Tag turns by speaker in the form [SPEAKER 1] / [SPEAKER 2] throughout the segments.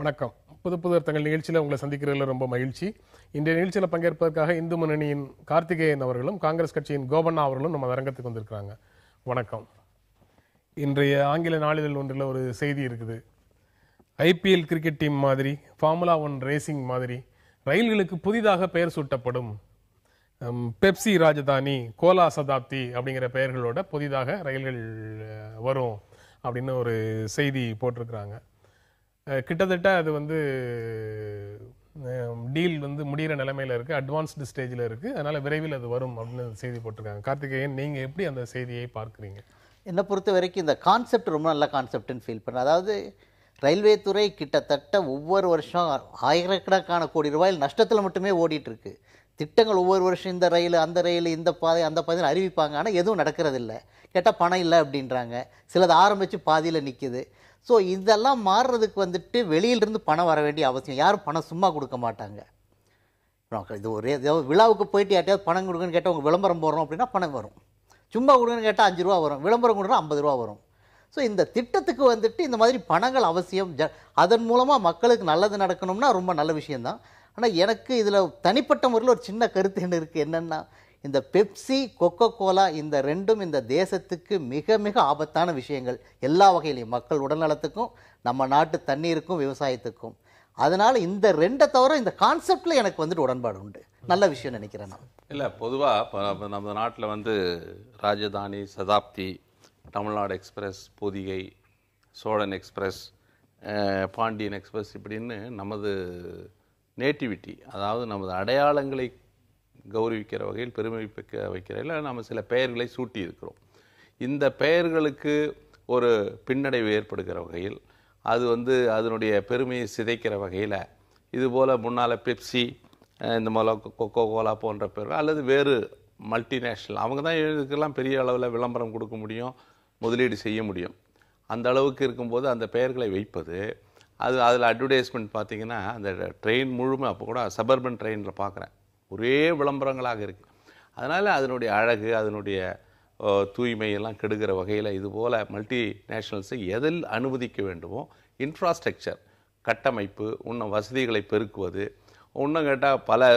[SPEAKER 1] வணக்கம். புது புது அர்த்தங்கள் நிகழ்ச்சியில் உங்களை சந்திக்கிறதுல ரொம்ப மகிழ்ச்சி. இன்றைய நிகழ்ச்சியில் பங்கேற்பதற்காக இந்து முன்னணியின் கார்த்திகேயன் அவர்களும் காங்கிரஸ் கட்சியின் கோபண்ணா அவர்களும் நம்ம அரங்கத்துக்கு வந்திருக்கிறாங்க. வணக்கம். இன்றைய ஆங்கில நாளிதழ் ஒன்றில் ஒரு செய்தி இருக்குது. ஐபிஎல் கிரிக்கெட் டீம் மாதிரி, ஃபார்முலா 1 ரேசிங் மாதிரி ரயில்களுக்கு புதிதாக பெயர் சூட்டப்படும். பெப்சி ராஜதானி, கோலா சதாப்தி அப்படிங்கிற பெயர்களோட புதிதாக ரயில்கள் வரும் அப்படின்னு ஒரு செய்தி போட்டிருக்கிறாங்க. கிட்டத்தட்ட அது வந்து டீல் வந்து முடிகிற நிலைமையில இருக்கு, அட்வான்ஸ்டு ஸ்டேஜில் இருக்கு. அதனால விரைவில் அது வரும் அப்படின்னு செய்தி போட்டிருக்காங்க. கார்த்திகேயன், நீங்க எப்படி அந்த செய்தியை பார்க்குறீங்க?
[SPEAKER 2] என்னை பொறுத்த வரைக்கும் இந்த கான்செப்ட் ரொம்ப நல்ல கான்செப்ட்னு ஃபீல் பண்ணுறேன். அதாவது ரயில்வே துறை கிட்டத்தட்ட ஒவ்வொரு வருஷம் ஆயிரக்கணக்கான கோடி ரூபாயில் நஷ்டத்தில் மட்டுமே ஓடிட்டு இருக்கு. திட்டங்கள் ஒவ்வொரு வருஷம் இந்த ரயில், அந்த ரயில், இந்த பாதை, அந்த பாதையில் அறிவிப்பாங்க. ஆனால் எதுவும் நடக்கிறதில்ல. கேட்டால் பணம் இல்லை அப்படின்றாங்க. சிலது ஆரம்பித்து பாதியில் நிற்கிது. ஸோ இதெல்லாம் மாறுறதுக்கு வந்துட்டு வெளியிலிருந்து பணம் வர வேண்டிய அவசியம். யாரும் பணம் சும்மா கொடுக்க மாட்டாங்க. இது ஒரே விழாவுக்கு போயிட்டு யார்ட்டையாவது பணம் கொடுங்கன்னு கேட்டால் உங்கள் விளம்பரம் போடுறோம் அப்படின்னா பணம் வரும். சும்மா கொடுங்கன்னு கேட்டால் 5 ரூபா வரும், விளம்பரம் கொடுனா 50 ரூபா வரும். ஸோ இந்த திட்டத்துக்கு வந்துட்டு இந்த மாதிரி பணங்கள் அவசியம். அதன் மூலமாக மக்களுக்கு நல்லது நடக்கணும்னா ரொம்ப நல்ல விஷயந்தான். ஆனால் எனக்கு இதில் தனிப்பட்ட முறையில் ஒரு சின்ன கருத்து என்ன இருக்குது. என்னென்னா, இந்த பெப்சி, கொக்கோ கோலா இந்த ரெண்டும் இந்த தேசத்துக்கு மிக மிக ஆபத்தான விஷயங்கள். எல்லா வகையிலையும் மக்கள் உடல்நலத்துக்கும், நம்ம நாட்டு தண்ணீருக்கும், விவசாயத்துக்கும். அதனால் இந்த ரெண்டை தவிர இந்த கான்செப்டில் எனக்கு வந்துட்டு உடன்பாடு உண்டு. நல்ல விஷயம் நினைக்கிறேன் நான்.
[SPEAKER 3] இல்லை, பொதுவாக நம்ம நாட்டில் வந்து Rajdhani, Shatabdi, Tamil Nadu express, Pothigai, Cholan express, Pandian express இப்படின்னு நமது நேட்டிவிட்டி, அதாவது நமது அடையாளங்களை கௌரவிக்கிற வகையில், பெருமைப்பிக்க வைக்கிறதில் நம்ம சில பெயர்களை சூட்டி இருக்கிறோம். இந்த பெயர்களுக்கு ஒரு பின்னடைவு ஏற்படுகிற வகையில், அது வந்து அதனுடைய பெருமையை சிதைக்கிற வகையில், இதுபோல் முன்னால் பெப்சி, இந்த மாதிரி கொக்கோ கோலா போன்ற பெயர்கள் அல்லது வேறு மல்டிநேஷ்னல், அவங்க தான் இதுக்கெல்லாம் பெரிய அளவில் விளம்பரம் கொடுக்க முடியும், முதலீடு செய்ய முடியும். அந்த அளவுக்கு இருக்கும்போது அந்த பெயர்களை வைப்பது, அதில் அட்வர்டைஸ்மெண்ட் பார்த்திங்கன்னா அந்த ட்ரெயின் முழுமை, அப்போ கூட சபர்பன் ட்ரெயினில் பார்க்குறேன், ஒரே விளம்பரங்களாக இருக்குது. அதனால் அதனுடைய அழகு, அதனுடைய தூய்மையெல்லாம் கெடுக்கிற வகையில் இதுபோல் மல்டி நேஷ்னல்ஸை எதில் அனுமதிக்க வேண்டுமோ, இன்ஃப்ராஸ்ட்ரக்சர் கட்டமைப்பு, இன்னும் வசதிகளை பெருக்குவது, இன்னும் கேட்டால் பல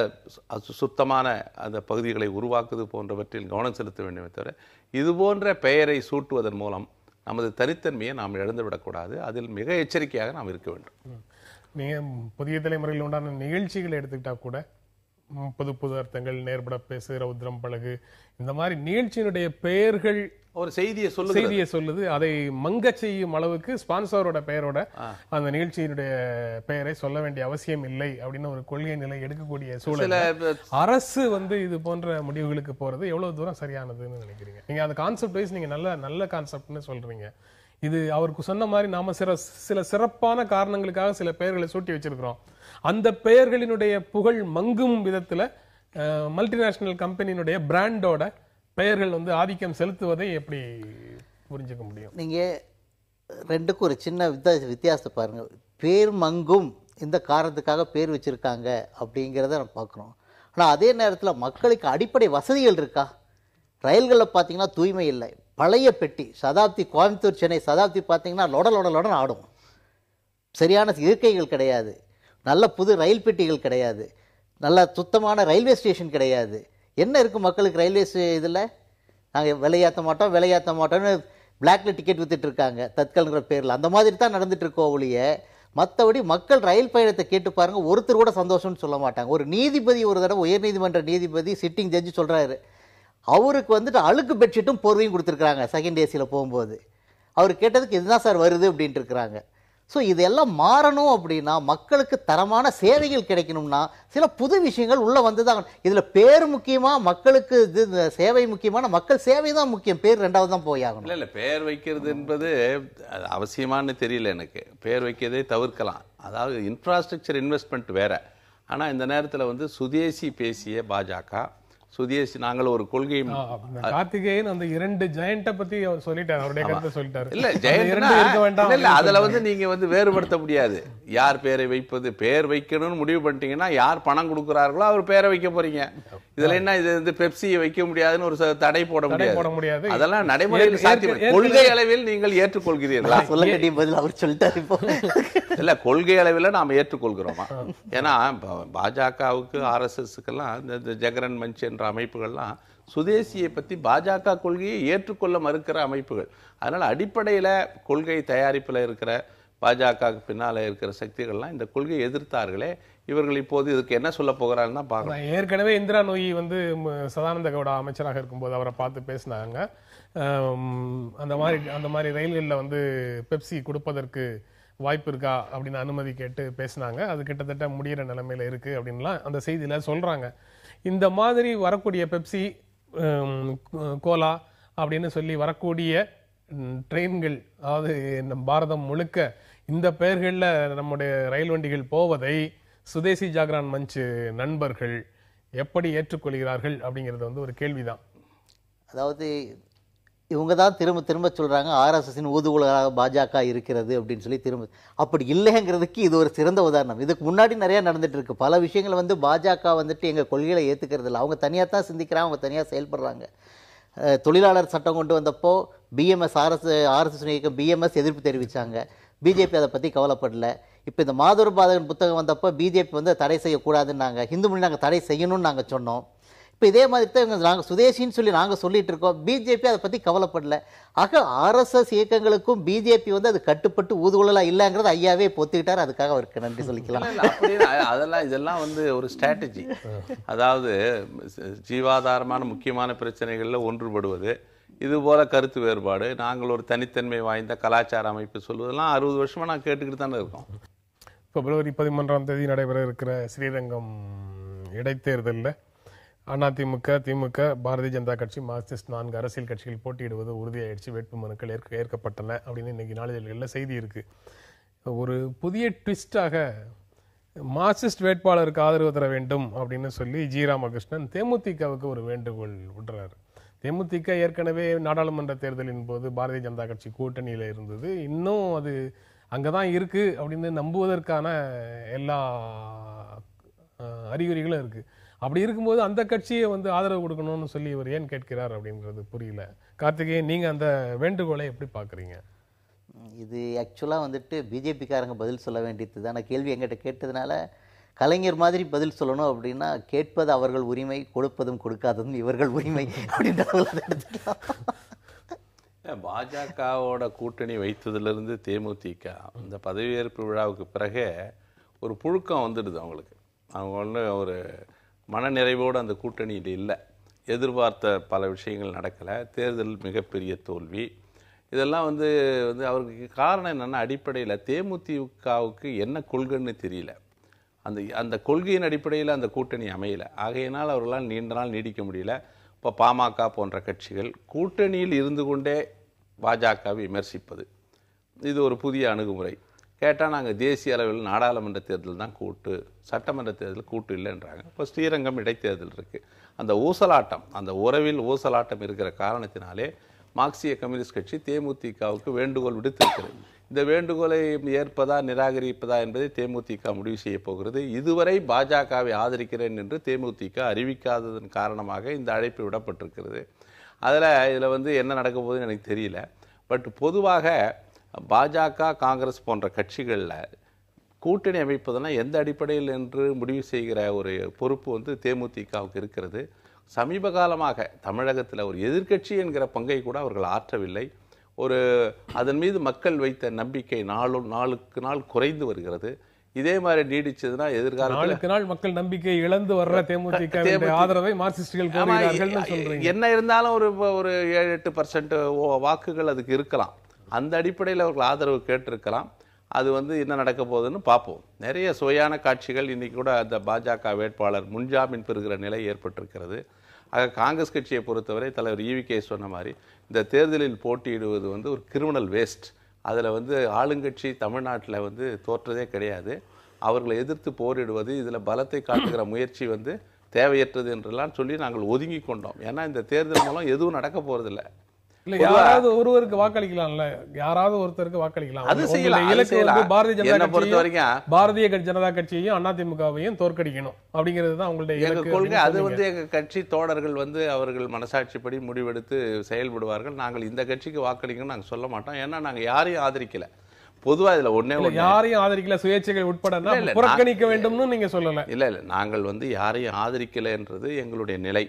[SPEAKER 3] சுத்தமான அந்த பகுதிகளை உருவாக்குவது போன்றவற்றில் கவனம் செலுத்த வேண்டுமே தவிர, இதுபோன்ற பெயரை சூட்டுவதன் மூலம் நமது தனித்தன்மையை நாம் இழந்துவிடக்கூடாது. அதில் மிக எச்சரிக்கையாக நாம் இருக்க வேண்டும்.
[SPEAKER 1] நீங்கள் புதிய தலைமுறையில் உண்டான நிகழ்ச்சிகளை எடுத்துக்கிட்டா கூட, புது புது அர்த்தங்கள், நேர்பட பேசு, ரௌத்ரம் பழகு, இந்த மாதிரி நிகழ்ச்சியினுடைய பெயர்கள்
[SPEAKER 3] ஒரு செய்தியை
[SPEAKER 1] சொல்லுது. அதை மங்க செய்யும் அளவுக்கு ஸ்பான்சரோட பெயரோட அந்த நிகழ்ச்சியினுடைய பெயரை சொல்ல வேண்டிய அவசியம் இல்லை அப்படின்னு ஒரு கொள்கை நிலை எடுக்கக்கூடிய சூழல் அரசு வந்து இது போன்ற முடிவுகளுக்கு போறது எவ்வளவு தூரம் சரியானதுன்னு நினைக்கிறீங்க? நீங்க அந்த கான்செப்ட் வைஸ் நீங்க நல்ல கான்செப்ட்னு சொல்றீங்க. இது அவருக்கு சொன்ன மாதிரி நாம சில சிறப்பான காரணங்களுக்காக சில பெயர்களை சூட்டி வச்சிருக்கிறோம். அந்த பெயர்களினுடைய புகழ் மங்கும் விதத்துல மல்டிநேஷனல் கம்பெனியினுடைய பிராண்டோட பெயர்கள் வந்து ஆதிக்கம் செலுத்துவதை எப்படி புரிஞ்சுக்க முடியும்?
[SPEAKER 2] நீங்க ரெண்டுக்கும் ஒரு சின்ன வித்தியாசத்தை பாருங்க. பேர் மங்கும் இந்த காரணத்துக்காக பேர் வச்சிருக்காங்க அப்படிங்கிறத நம்ம பார்க்குறோம். ஆனால் அதே நேரத்தில் மக்களுக்கு அடிப்படை வசதிகள் இருக்கா? ரயில்களில் பார்த்தீங்கன்னா தூய்மை இல்லை. பழைய பெட்டி சதாப்தி, கோயம்புத்தூர் சென்னை சதாப்தி பார்த்தீங்கன்னா லொடலொடலொடன் ஆடும். சரியான இருக்கைகள் கிடையாது, நல்ல புது ரயில் பெட்டிகள் கிடையாது, நல்ல சுத்தமான ரயில்வே ஸ்டேஷன் கிடையாது. என்ன இருக்குது மக்களுக்கு ரயில்வே இதில்? நாங்கள் விலையாற்ற மாட்டோம்னு பிளாக்ல டிக்கெட் வித்துட்டு இருக்காங்க தத்கல்ங்கிற பேரில். அந்த மாதிரி தான் நடந்துட்டு இருக்கோம் ஒழிய, மற்றபடி மக்கள் ரயில் பயணத்தை கேட்டு பாருங்க, ஒருத்தர் கூட சந்தோஷம்னு சொல்ல மாட்டாங்க. ஒரு நீதிபதி ஒரு தடவை, உயர்நீதிமன்ற நீதிபதி சிட்டிங் ஜட்ஜி சொல்கிறாரு, அவருக்கு வந்துட்டு அழுக்கு பெட்ஷீட்டும் போர்வையும் கொடுத்துருக்குறாங்க செகண்ட் ஏசியில் போகும்போது. அவர் கேட்டதுக்கு இதுதான் சார் வருது அப்படின்ட்டு இருக்கிறாங்க. ஸோ இதெல்லாம் மாறணும் அப்படின்னா, மக்களுக்கு தரமான சேவைகள் கிடைக்கணும்னா சில புது விஷயங்கள் உள்ளே வந்து தான். இதில் பேர் முக்கியமாக, மக்களுக்கு இது சேவை முக்கியமான, மக்கள் சேவை தான் முக்கியம், பேர் ரெண்டாவது தான் போய் ஆகணும்.
[SPEAKER 3] இல்லை, பேர் வைக்கிறது என்பது அவசியமானு தெரியல எனக்கு. பேர் வைக்கிறதே தவிர்க்கலாம். அதாவது இன்ஃப்ராஸ்ட்ரக்சர் இன்வெஸ்ட்மெண்ட் வேற. ஆனால் இந்த நேரத்தில் வந்து சுதேசி பேசிய பாஜக, சுதேசி நாங்கள் ஒரு கொள்கை,
[SPEAKER 1] கார்த்திகேயன் அந்த 2 ஜெயண்ட பத்தி அவர் சொல்லிட்டாரு, அவருடைய கருத்தை சொல்லிட்டாரு.
[SPEAKER 3] இல்ல இல்ல, அதுல வந்து நீங்க வந்து வேறுபடுத்த முடியாது. யார் பேரை வைப்பது, பேர் வைக்கணும்னு முடிவு பண்ணிட்டீங்கன்னா யார் பணம் கொடுக்குறார்களோ அவர் பேரை வைக்க போறீங்க. இதுல என்ன, இது வந்து பெப்சியை வைக்க முடியாதுன்னு ஒரு தடை போட முடியாது. அதெல்லாம் நடைமுறையில் சாத்தியம். கொள்கை அளவில் நீங்கள் ஏற்றுக்கொள்கிறீர்களா?
[SPEAKER 2] சொல்ல பதில் அவர் சொல்லிட்டாரு. இப்போ
[SPEAKER 3] இல்ல கொள்கை அளவில் நாம் ஏற்றுக்கொள்கிறோமா? ஏன்னா பாஜகவுக்கு RSSக்கெல்லாம் இந்த ஜெகரன் மஞ்ச் என்ற அமைப்புகள்லாம் சுதேசியை பற்றி பாஜக கொள்கையை ஏற்றுக்கொள்ள மறுக்கிற அமைப்புகள். அதனால் அடிப்படையில் கொள்கை தயாரிப்பில் இருக்கிற பாஜகவுக்கு பின்னால் இருக்கிற சக்திகள்லாம் இந்த கொள்கையை எதிர்த்தார்களே, இவர்கள் இப்போது இதுக்கு என்ன சொல்ல போகிறான்னு தான் பார்க்கலாம்.
[SPEAKER 1] ஏற்கனவே இந்திரா நூயி வந்து சதானந்த கவுடா அமைச்சராக இருக்கும்போது அவரை பார்த்து பேசினாங்க. அந்த மாதிரி ரயில்களில் வந்து பெப்சி கொடுப்பதற்கு வாய்ப்பு இருக்கா அப்படின்னு அனுமதி கேட்டு பேசினாங்க. அது கிட்டத்தட்ட முடிகிற நிலைமையில இருக்கு அப்படின்லாம் அந்த செய்தியில சொல்றாங்க. இந்த மாதிரி வரக்கூடிய பெப்சி, கோலா அப்படின்னு சொல்லி வரக்கூடிய ட்ரெயின்கள், அதாவது நம் பாரதம் முழுக்க இந்த பெயர்களில் நம்முடைய ரயில் வண்டிகள் போவதை சுதேசி ஜாகரன் மஞ்ச் நண்பர்கள் எப்படி ஏற்றுக்கொள்கிறார்கள் அப்படிங்கிறது வந்து ஒரு கேள்விதான்.
[SPEAKER 2] அதாவது இவங்க தான் திரும்ப திரும்ப சொல்கிறாங்க RSSின் ஊதுகுழலாக பாஜக இருக்கிறது அப்படின்னு சொல்லி திரும்ப. அப்படி இல்லைங்கிறதுக்கு இது ஒரு சிறந்த உதாரணம். இதுக்கு முன்னாடி நிறையா நடந்துட்டு இருக்கு. பல விஷயங்கள் வந்து பாஜக வந்துட்டு எங்கள் கொள்கைகளை ஏற்றுக்கிறது இல்லை. அவங்க தனியாக தான் சிந்திக்கிறாங்க, அவங்க தனியாக செயல்படுறாங்க. தொழிலாளர் சட்டம் கொண்டு வந்தப்போ BMS RSS இயக்கம் BMS எதிர்ப்பு தெரிவித்தாங்க. பிஜேபி அதை பற்றி கவலைப்படல. இப்போ இந்த மாதொரு பாதகன் புத்தகம் வந்தப்போ பிஜேபி வந்து தடை செய்யக்கூடாதுன்னாங்க. ஹிந்து மொழி நாங்கள் தடை செய்யணும்னு நாங்கள் சொன்னோம். இப்போ இதே மாதிரி தான் நாங்கள் சுதேசின்னு சொல்லி நாங்கள் சொல்லிட்டு இருக்கோம். பிஜேபி அதை பற்றி கவலைப்படல. ஆக RSS இயக்கங்களுக்கும் பிஜேபி வந்து அது கட்டுப்பட்டு ஊதுகுழலாக இல்லைங்கிறது ஐயாவே பொத்துக்கிட்டார். அதுக்காக அவருக்கு நன்றி சொல்லிக்கலாம்.
[SPEAKER 3] அதெல்லாம் இதெல்லாம் வந்து ஒரு ஸ்ட்ராட்டஜி. அதாவது ஜீவாதாரமான முக்கியமான பிரச்சனைகளில் ஒன்றுபடுவது, இது போல கருத்து வேறுபாடு, நாங்கள் ஒரு தனித்தன்மை வாய்ந்த கலாச்சார அமைப்பு சொல்வதெல்லாம் 60 வருஷமா நான் கேட்டுக்கிட்டு தானே இருக்கோம்.
[SPEAKER 1] பிப்ரவரி 11 நடைபெற இருக்கிற ஸ்ரீரங்கம் இடைத்தேர்தலில் அதிமுக, திமுக, பாரதிய ஜனதா கட்சி, மார்க்சிஸ்ட் 4 அரசியல் கட்சிகள் போட்டியிடுவது உறுதியாயிடுச்சு. வேட்பு மனுக்கள் ஏற்கப்பட்டன அப்படின்னு இன்னைக்கு நாளிதழ்களில் செய்தி இருக்கு. ஒரு புதிய ட்விஸ்டாக மார்க்சிஸ்ட் வேட்பாளருக்கு ஆதரவு தர வேண்டும் அப்படின்னு சொல்லி ஜி ராமகிருஷ்ணன் தேமுதிகவுக்கு ஒரு வேண்டுகோள் விடுறாரு. தேமுதிக ஏற்கனவே நாடாளுமன்ற தேர்தலின் போது பாரதிய ஜனதா கட்சி கூட்டணியில் இருந்தது. இன்னும் அது அங்கதான் இருக்கு அப்படின்னு நம்புவதற்கான எல்லா அறிகுறிகளும் இருக்கு. அப்படி இருக்கும்போது அந்த கட்சியை வந்து ஆதரவு கொடுக்கணும்னு சொல்லி இவர் ஏன் கேட்கிறார் அப்படின்றது புரியல. கார்த்திகேயன், நீங்க அந்த வேண்டுகோளை எப்படி பாக்குறீங்க?
[SPEAKER 2] இது ஆக்சுவலாக வந்துட்டு பிஜேபிக்காரங்க பதில் சொல்ல வேண்டியது தானே. கேள்வி எங்கிட்ட கேட்டதுனால கலைஞர் மாதிரி பதில் சொல்லணும் அப்படின்னா, கேட்பது அவர்கள் உரிமை, கொடுப்பதும் கொடுக்காததும் இவர்கள் உரிமை அப்படின்ற
[SPEAKER 3] பாஜகவோட கூட்டணி வைத்ததிலிருந்து தேமுதிக இந்த பதவியேற்பு விழாவுக்கு பிறகே ஒரு புழுக்கம் வந்துடுது அவங்களுக்கு. அவங்க ஒன்று ஒரு மனநிறைவோடு அந்த கூட்டணியில் இல்லை. எதிர்பார்த்த பல விஷயங்கள் நடக்கலை. தேர்தல் மிகப்பெரிய தோல்வி. இதெல்லாம் வந்து அவருக்கு காரணம் என்னென்னா, அடிப்படையில் தேமுதிகவுக்கு என்ன கொள்கைன்னு தெரியல. அந்த கொள்கையின் அடிப்படையில் அந்த கூட்டணி அமையலை. ஆகையினால் அவர்களால் நீண்ட நாள் நீடிக்க முடியல. இப்போ பாமக போன்ற கட்சிகள் கூட்டணியில் இருந்து கொண்டே பாஜகவை விமர்சிப்பது, இது ஒரு புதிய அணுகுமுறை. கேட்டால் நாங்கள் தேசிய அளவில் நாடாளுமன்ற தேர்தல் தான் கூட்டு, சட்டமன்ற தேர்தல் கூட்டு இல்லைன்றாங்க. இப்போ ஸ்ரீரங்கம் இடைத்தேர்தல் இருக்குது. அந்த ஊசலாட்டம், அந்த உறவில் ஊசலாட்டம் இருக்கிற காரணத்தினாலே மார்க்சிய கம்யூனிஸ்ட் கட்சி தேமுதிகவுக்கு வேண்டுகோள் விடுத்திருக்கிறது. இந்த வேண்டுகோளை ஏற்பதா நிராகரிப்பதா என்பதை தேமுதிக முடிவு செய்ய போகிறது. இதுவரை பாஜகவை ஆதரிக்கிறேன் என்று தேமுதிக அறிவிக்காததன் காரணமாக இந்த அழைப்பு விடப்பட்டிருக்கிறது. இதில் என்ன நடக்க போகுதுன்னு எனக்கு தெரியல. பட் பொதுவாக பாஜக, காங்கிரஸ் போன்ற கட்சிகளில் கூட்டணி அமைப்பதுனா எந்த அடிப்படையில் என்று முடிவு செய்கிற ஒரு பொறுப்பு தேமுதிகவுக்கு இருக்கிறது. சமீப காலமாக தமிழகத்தில் ஒரு எதிர்க்கட்சி என்கிற பங்கை கூட அவர்கள் ஆற்றவில்லை. அதன் மீது மக்கள் வைத்த நம்பிக்கை நாளுக்கு நாள் குறைந்து வருகிறது. இதே மாதிரி நீடிச்சதுன்னா எதிர்காலத்தில்
[SPEAKER 1] நாள் மக்கள் நம்பிக்கை இழந்து வர்ற தேமுதிக ஆதரவை மார்க்சிஸ்டுகள்
[SPEAKER 3] என்ன இருந்தாலும் ஒரு 7-8% வாக்குகள் அதுக்கு இருக்கலாம். அந்த அடிப்படையில் அவர்கள் ஆதரவு கேட்டிருக்கலாம். அது என்ன நடக்க போகுதுன்னு பார்ப்போம். நிறைய சுவையான காட்சிகள் இன்னைக்கு கூட அந்த பாஜக வேட்பாளர் முன்ஜாமீன் பெறுகிற நிலை ஏற்பட்டிருக்கிறது. ஆக காங்கிரஸ் கட்சியை பொறுத்தவரை தலைவர் EVK சொன்ன மாதிரி இந்த தேர்தலில் போட்டியிடுவது ஒரு கிரிமினல் வேஸ்ட். அதில் ஆளுங்கட்சி தமிழ்நாட்டில் தோற்றதே கிடையாது. அவர்களை எதிர்த்து போரிடுவது, இதில் பலத்தை காட்டுகிற முயற்சி தேவையற்றது என்றெல்லாம் சொல்லி நாங்கள் ஒதுங்கி கொண்டோம். ஏன்னா இந்த தேர்தல் மூலம் எதுவும் நடக்க போறதில்லை.
[SPEAKER 1] இல்ல, யாராவது ஒருவருக்கு வாக்களிக்கலாம்ல, யாராவது ஒருத்தருக்கு வாக்களிக்கலாம்.
[SPEAKER 3] அது செய்யலாம்.
[SPEAKER 1] பாரதிய ஜனதா கட்சியையும் அதிமுகவையும் தோற்கடிக்கணும் அப்படிங்கிறது தான் உங்களுடைய
[SPEAKER 3] கொள்கை. அது எங்க கட்சி தோழர்கள் அவர்கள் மனசாட்சிப்படி முடிவெடுத்து செயல்படுவார்கள். நாங்கள் இந்த கட்சிக்கு வாக்களிக்கணும்னு நாங்கள் சொல்ல மாட்டோம். ஏன்னா நாங்கள் யாரையும் ஆதரிக்கல. பொதுவா இதுல ஒண்ணே
[SPEAKER 1] இல்ல, யாரையும் ஆதரிக்கல, சுயேட்சைகள் உட்பட புறக்கணிக்க வேண்டும்னு நீங்க சொல்லல.
[SPEAKER 3] இல்ல நாங்கள் வந்து யாரையும் ஆதரிக்கலைன்றது எங்களுடைய நிலை.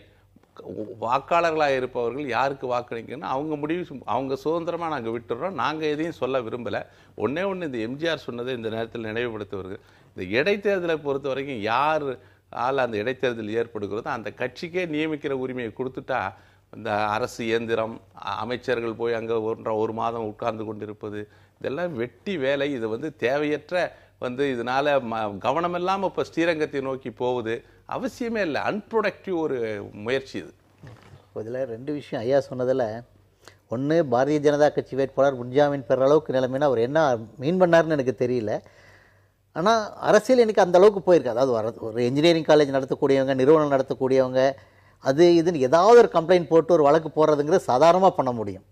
[SPEAKER 3] வாக்காளர்களாக இருப்பவர்கள் யாருக்கு வாக்களிக்கணும் அவங்க முடிவு, அவங்க சுதந்திரமா நாங்க விட்டுறோம். நாங்க எதையும் சொல்ல விரும்பல. ஒண்ணே ஒண்ணு, இந்த எம்ஜிஆர் சொன்னதை இந்த நேரத்தில் நினைவுபடுத்துவது, இந்த இடைத்தேர்தலை பொறுத்த வரைக்கும் யார் அந்த இடைத்தேர்தல் ஏற்படுகிறதோ அந்த கட்சிக்கே நியமிக்கிற உரிமையை கொடுத்துட்டா, இந்த அரசு இயந்திரம், அமைச்சர்கள் போய் அங்கே ஒரு மாதம் உட்கார்ந்து கொண்டிருப்பது, இதெல்லாம் வெட்டி வேலை. இது வந்து தேவையற்ற இதனால கவனம் இல்லாமல் இப்போ ஸ்ரீரங்கத்தை நோக்கி போகுது. அவசியமே இல்லை, அன்ப்ரொடக்டிவ் ஒரு முயற்சி இது.
[SPEAKER 2] இதில் 2 விஷயம் ஐயா சொன்னதில், ஒன்று பாரதிய ஜனதா கட்சி வேட்பாளர் முன்ஜாமீன் பெற அளவுக்கு நிலைமைன்னா அவர் என்ன மீன் பண்ணார்னு எனக்கு தெரியல. ஆனால் அரசியல் எனக்கு அந்த அளவுக்கு போயிருக்கு. அதாவது ஒரு இன்ஜினியரிங் காலேஜ் நடத்தக்கூடியவங்க, நிறுவனம் நடத்தக்கூடியவங்க, அது இதுன்னு ஏதாவது ஒரு கம்ப்ளைண்ட் போட்டு ஒரு வழக்கு போடுறதுங்கிறது சாதாரணமாக பண்ண முடியும்.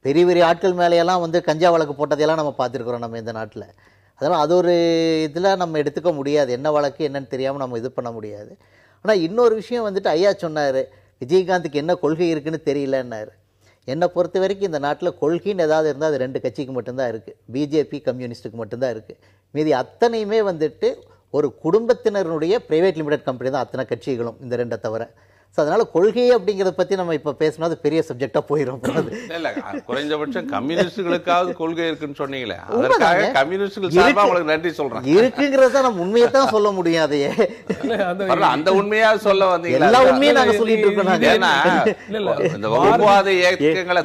[SPEAKER 2] பெரிய பெரிய ஆட்கள் மேலேயெல்லாம் கஞ்சா வழக்கு போட்டதையெல்லாம் நம்ம பார்த்துருக்குறோம் நம்ம இந்த நாட்டில். அதனால் அது ஒரு இதில் நம்ம எடுத்துக்க முடியாது. என்ன வழக்கு என்னன்னு தெரியாமல் நம்ம இது பண்ண முடியாது. ஆனால் இன்னொரு விஷயம் ஐயா சொன்னார், விஜயகாந்துக்கு என்ன கொள்கை இருக்குன்னு தெரியலன்னாரு. என்னை பொறுத்த வரைக்கும் இந்த நாட்டில் கொள்கைன்னு ஏதாவது இருந்தால் அது 2 கட்சிக்கு மட்டும்தான் இருக்குது. பிஜேபி, கம்யூனிஸ்ட்டுக்கு மட்டும்தான் இருக்குது. மீதி அத்தனையுமே ஒரு குடும்பத்தினருடைய பிரைவேட் லிமிடெட் கம்பெனி தான் அத்தனை கட்சிகளும், இந்த 2 தவிர. ஸோ அதனால கொள்கை அப்படிங்கிறத பற்றி நம்ம இப்போ பேசினா அது பெரிய சப்ஜெக்டாக போயிடும்.
[SPEAKER 3] இல்லை, குறைஞ்சபட்சம் கம்யூனிஸ்டுகளுக்காவது கொள்கை இருக்குன்னு சொன்னீங்களே, அதற்காக கம்யூனிஸ்டுகள் சார்பாக உங்களுக்கு நன்றி சொல்றேன்.
[SPEAKER 2] இருக்குங்கிறத நம்ம உண்மையை தான் சொல்ல முடியும். அதையே
[SPEAKER 3] அந்த உண்மையா சொல்ல வந்தீங்க,
[SPEAKER 2] எல்லா உண்மையும் நாங்கள் சொல்லிட்டு இருக்கோம்.
[SPEAKER 3] ஏன்னா இந்த வகுப்புவாத இயக்கங்களை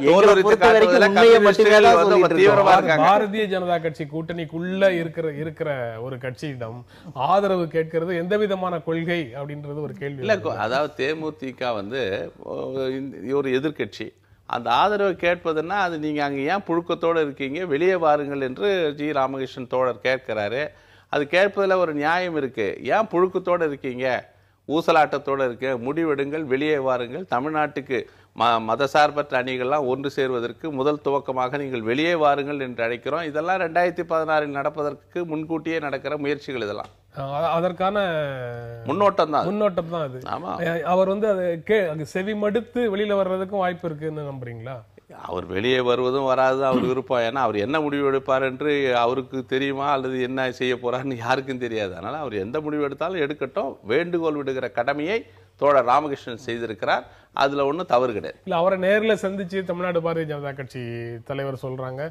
[SPEAKER 3] தீவிரமா இருக்காங்க.
[SPEAKER 1] பாரதிய ஜனதா கட்சி கூட்டணிக்குள்ள இருக்கிற ஒரு கட்சியிடம் ஆதரவு கேட்கிறது எந்த விதமான கொள்கை அப்படின்றது ஒரு கேள்வி.
[SPEAKER 3] இல்ல, அதாவது தேமுதிக ஒரு எதிர்கட்சி, அந்த ஆதரவை கேட்பதுன்னா அது நீங்க அங்க ஏன் புழுக்கத்தோடு இருக்கீங்க, வெளியே வாருங்கள் என்று ஜி ராமகிருஷ்ணன் தோழர் கேட்கிறாரு. அது கேட்பதில் ஒரு நியாயம் இருக்கு. ஏன் புழுக்கத்தோடு இருக்கீங்க, ஊசலாட்டத்தோடு இருக்கு, முடிவெடுங்கள், வெளியே வாருங்கள். தமிழ்நாட்டுக்கு மதசார்பற்ற அணிகள்லாம் ஒன்று சேர்வதற்கு முதல் துவக்கமாக நீங்கள் வெளியே வாருங்கள் என்று அழைக்கிறோம். இதெல்லாம் 2016 நடப்பதற்கு முன்கூட்டியே நடக்கிற முயற்சிகள். இதெல்லாம்
[SPEAKER 1] அதற்கான முன்னோட்டம் தான் அது. அவர் அதை செவி மடுத்து வெளியில வர்றதுக்கும் வாய்ப்பு இருக்குன்னு நம்புறீங்களா?
[SPEAKER 3] அவர் வெளியே வருவதும் வராது அவர் விருப்பம். ஏன்னா அவர் என்ன முடிவு எடுப்பார் என்று அவருக்கு தெரியுமா, அல்லது என்ன செய்ய போறாருன்னு யாருக்கும் தெரியாது. அதனால அவர் எந்த முடிவு எடுத்தாலும் எடுக்கட்டும். வேண்டுகோள் விடுகிற கடமையை தோழர் ராமகிருஷ்ணன் செய்திருக்கிறார். அதுல ஒன்றும் தவறு கிடையாது.
[SPEAKER 1] இல்ல, அவரை நேரில் சந்திச்சு தமிழ்நாடு பாரதிய ஜனதா கட்சி தலைவர் சொல்றாங்க,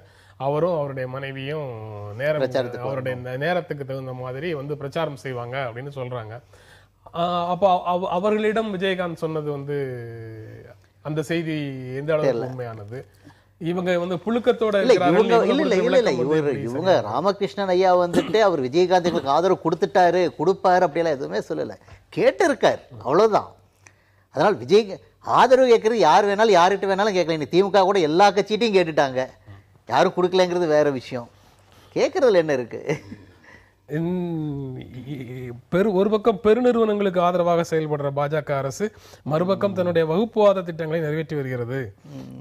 [SPEAKER 1] அவரும் அவருடைய மனைவியும் அவருடைய நேரத்துக்கு தகுந்த மாதிரி பிரச்சாரம் செய்வாங்க அப்படின்னு சொல்றாங்க. அப்போ அவர்களிடம் விஜயகாந்த் சொன்னது அந்த செய்தி எந்த அளவுக்கு உண்மையானது? இவங்க புழுக்கத்தோட
[SPEAKER 2] இவங்க ராமகிருஷ்ணன் ஐயா அவர் விஜயகாந்துக்கு ஆதரவு கொடுப்பாரு அப்படியெல்லாம் எதுவுமே சொல்லல, கேட்டு இருக்காரு, அவ்வளவுதான். அதனால் விஜய் ஆதரவு கேட்கறது யார் வேணாலும் யார்கிட்ட வேணாலும் கேட்கலாம். திமுக கூட எல்லா கட்சியிட்டையும் கேட்டுட்டாங்க, யாரும் கொடுக்கலங்கிறது வேற விஷயம். கேட்கறதுல என்ன இருக்கு?
[SPEAKER 1] ஒரு பக்கம் பெருநிறுவனங்களுக்கு ஆதரவாக செயல்படுற பாஜக அரசு மறுபக்கம் தன்னுடைய வகுப்புவாத திட்டங்களை நிறைவேற்றி வருகிறது.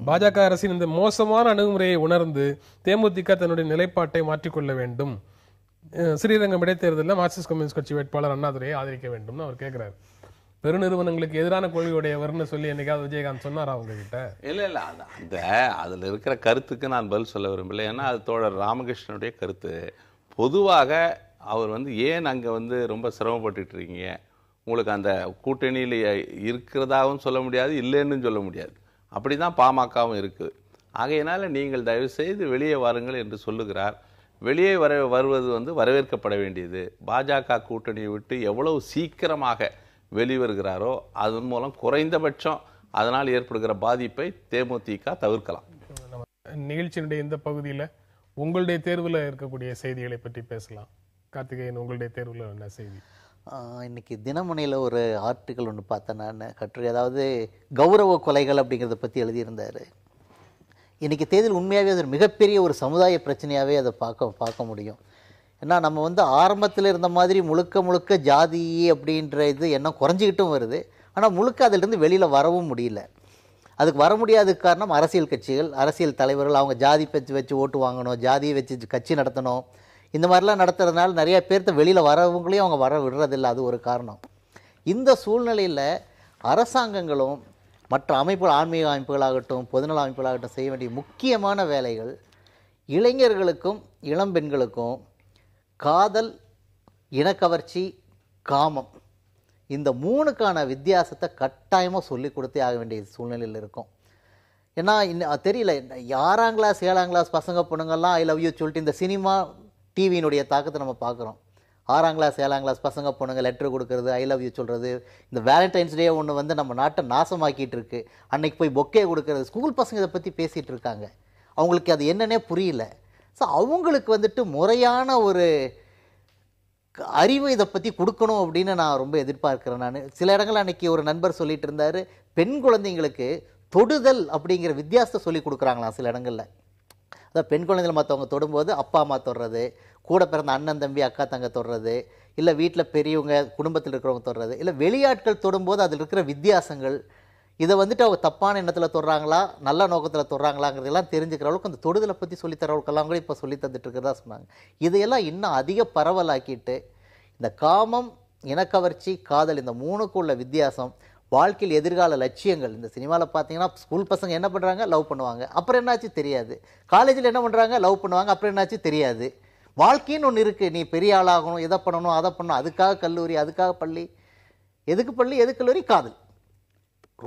[SPEAKER 1] பாஜக அரசின் இந்த மோசமான அணுகுமுறையை உணர்ந்து தேமுதிக தன்னுடைய நிலைப்பாட்டை மாற்றிக்கொள்ள வேண்டும். ஸ்ரீரங்கம் இடைத்தேர்தலில் மார்க்சிஸ்ட் கம்யூனிஸ்ட் கட்சி வேட்பாளர் அண்ணாதுரையை ஆதரிக்க வேண்டும் அவர் கேட்கிறார். பெருநிறுவனங்களுக்கு எதிரான கொள்கையுடையவர்னு சொல்லி என்னைக்காவது விஜயகாந்த் சொன்னாரா அவங்க கிட்ட?
[SPEAKER 3] இல்ல அதுல இருக்கிற கருத்துக்கு நான் பதில் சொல்ல விரும்பல. ஏன்னா அது தோழர் ராமகிருஷ்ணனுடைய கருத்து. பொதுவாக அவர் ஏன் அங்கே ரொம்ப சிரமப்பட்டு இருக்கீங்க, உங்களுக்கு அந்த கூட்டணியில் இருக்கிறதாகவும் சொல்ல முடியாது, இல்லைன்னு சொல்ல முடியாது. அப்படி தான் பாமகவும் இருக்குது. ஆகையினால நீங்கள் தயவு செய்து வெளியே வாருங்கள் என்று சொல்லுகிறார். வெளியே வருவது வரவேற்கப்பட வேண்டியது. பாஜக கூட்டணியை விட்டு எவ்வளவு சீக்கிரமாக வெளிவருகிறாரோ அதன் மூலம் குறைந்தபட்சம் அதனால் ஏற்படுகிற பாதிப்பை தேமுதிக தவிர்க்கலாம்.
[SPEAKER 1] நிகழ்ச்சியினுடைய இந்த பகுதியில் உங்களுடைய தேர்வில் இருக்கக்கூடிய செய்திகளை பற்றி பேசலாம். கார்த்திகேயன், உங்களுடைய தேர்வில் என்ன செய்தி?
[SPEAKER 2] இன்னைக்கு தினமணியில் ஒரு ஆர்டிக்கல் ஒன்று பார்த்தேன் நான், கட்டுரை. அதாவது கௌரவ கொலைகள் அப்படிங்கிறத பற்றி எழுதியிருந்தார். இன்னைக்கு தேர்தல் உண்மையாகவே அது மிகப்பெரிய ஒரு சமுதாய பிரச்சனையாகவே அதை பார்க்க முடியும். ஏன்னா நம்ம ஆரம்பத்தில் இருந்த மாதிரி முழுக்க ஜாதி அப்படின்ற இது எண்ணம் குறைஞ்சிக்கிட்டும் வருது. ஆனால் முழுக்க அதிலிருந்து வெளியில் வரவும் முடியல. அதுக்கு வர முடியாததுக்கு காரணம் அரசியல் கட்சிகள், அரசியல் தலைவர்கள். அவங்க ஜாதி வச்சு ஓட்டு வாங்கணும், ஜாதியை வச்சு கட்சி நடத்தணும், இந்த மாதிரிலாம் நடத்துறதுனால நிறைய பேர்த்த வெளியில் வரவங்களையும் அவங்க வர விடுறதில்லை. அது ஒரு காரணம். இந்த சூழ்நிலையில் அரசாங்கங்களும் மற்ற அமைப்புகள், ஆன்மீக அமைப்புகளாகட்டும், பொதுநல அமைப்புகளாகட்டும் செய்ய வேண்டிய முக்கியமான வேலைகள் இளைஞர்களுக்கும் இளம்பெண்களுக்கும் காதல், இனக்கவர்ச்சி, காமம் இந்த 3க்கான வித்தியாசத்தை கட்டாயமாக சொல்லி கொடுத்தே ஆக வேண்டிய சூழ்நிலையில் இருக்கும். ஏன்னா தெரியல, 6ஆம் கிளாஸ் 7ஆம் கிளாஸ் பசங்க பொண்ணுங்கள்லாம் ஐ லவ் யூ சொல்லிட்டு இந்த சினிமா டிவியினுடைய தாக்கத்தை நம்ம பார்க்குறோம். 6ஆம் கிளாஸ் 7ஆம் கிளாஸ் பசங்க பொண்ணுங்க லெட்டர் கொடுக்கறது, ஐ லவ் யூ சொல்கிறது, இந்த வேலண்டைன்ஸ் டே ஒன்று வந்து நம்ம நாட்டை நாசமாக்கிட்டு இருக்கு. அன்னைக்கு போய் பொக்கே கொடுக்கறது, ஸ்கூல் பசங்க இதை பற்றி பேசிகிட்டு இருக்காங்க. அவங்களுக்கு அது என்னன்னே புரியல. ஸோ அவங்களுக்கு வந்துட்டு முறையான ஒரு அறிவு இதை பற்றி கொடுக்கணும் அப்படின்னு நான் ரொம்ப எதிர்பார்க்கிறேன். நான் சில இடங்கள் அன்னைக்கு ஒரு நண்பர் சொல்லிட்டு இருந்தார், பெண் குழந்தைங்களுக்கு தொடுதல் அப்படிங்கிற வித்தியாசத்தை சொல்லி கொடுக்குறாங்களாம் சில இடங்களில். அதான் பெண் குழந்தைகள் மற்றவங்க தொடும்போது அப்பா அம்மா தொடுறது, கூட பிறந்த அண்ணன் தம்பி அக்கா தங்க தொடுறது, இல்லை வீட்டில் பெரியவங்க குடும்பத்தில் இருக்கிறவங்க தொடுறது, இல்லை வெளியாட்கள் தொடும்போது அதில் இருக்கிற வித்தியாசங்கள், இதை வந்துட்டு அவங்க தப்பான எண்ணத்தில் தொடுறாங்களா நல்ல நோக்கத்தில் தொடுறாங்களாங்கிறதெல்லாம் தெரிஞ்சுக்கிற அளவுக்கு அந்த தொடுதலை பற்றி சொல்லித்தரவங்களுக்கெல்லாம் கூட இப்போ சொல்லி தந்துட்டு இருக்கிறதா சொன்னாங்க. இதையெல்லாம் இன்னும் அதிக பரவலாக்கிட்டு இந்த காமம், இனக்கவர்ச்சி, காதல் இந்த 3க்குள்ள வித்தியாசம், வாழ்க்கையில் எதிர்கால லட்சியங்கள். இந்த சினிமாவில் பார்த்தீங்கன்னா ஸ்கூல் பசங்க என்ன பண்ணுறாங்க, லவ் பண்ணுவாங்க, அப்புறம் என்னாச்சு தெரியாது. காலேஜில் என்ன பண்ணுறாங்க, லவ் பண்ணுவாங்க, அப்புறம் என்னாச்சு தெரியாது. வாழ்க்கைன்னு ஒன்று இருக்குது, நீ பெரிய ஆளாகணும், எதை பண்ணணும் அதை பண்ணணும், அதுக்காக கல்லூரி, அதுக்காக பள்ளி, எதுக்கு பள்ளி எதுக்கு கல்லூரி, காதல்.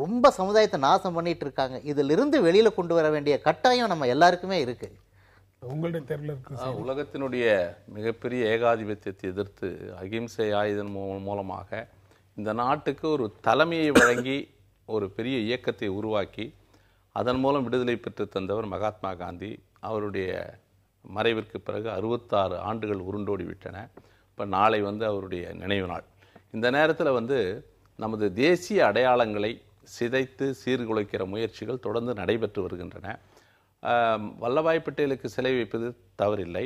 [SPEAKER 2] ரொம்ப சமுதாயத்தை நாசம் பண்ணிட்டு இருக்காங்க. இதிலிருந்து வெளியில் கொண்டு வர வேண்டிய கட்டாயம் நம்ம எல்லாருக்குமே இருக்குது.
[SPEAKER 1] உங்களுடைய தெருவில் இருக்கு.
[SPEAKER 3] உலகத்தினுடைய மிகப்பெரிய ஏகாதிபத்தியத்தை எதிர்த்து அகிம்சை ஆயுதம் மூலமாக இந்த நாட்டுக்கு ஒரு தலைமையை வழங்கி ஒரு பெரிய இயக்கத்தை உருவாக்கி அதன் மூலம் விடுதலை பெற்று தந்தவர் மகாத்மா காந்தி. அவருடைய மறைவிற்கு பிறகு 66 ஆண்டுகள் உருண்டோடி விட்டன. இப்போ நாளை வந்து அவருடைய நினைவு நாள். இந்த நேரத்தில் வந்து நமது தேசிய அடையாளங்களை சிதைத்து சீர்குலைக்கிற முயற்சிகள் தொடர்ந்து நடைபெற்று வருகின்றன. வல்லபாய் பட்டேலுக்கு சிலை வைப்பது தவறில்லை.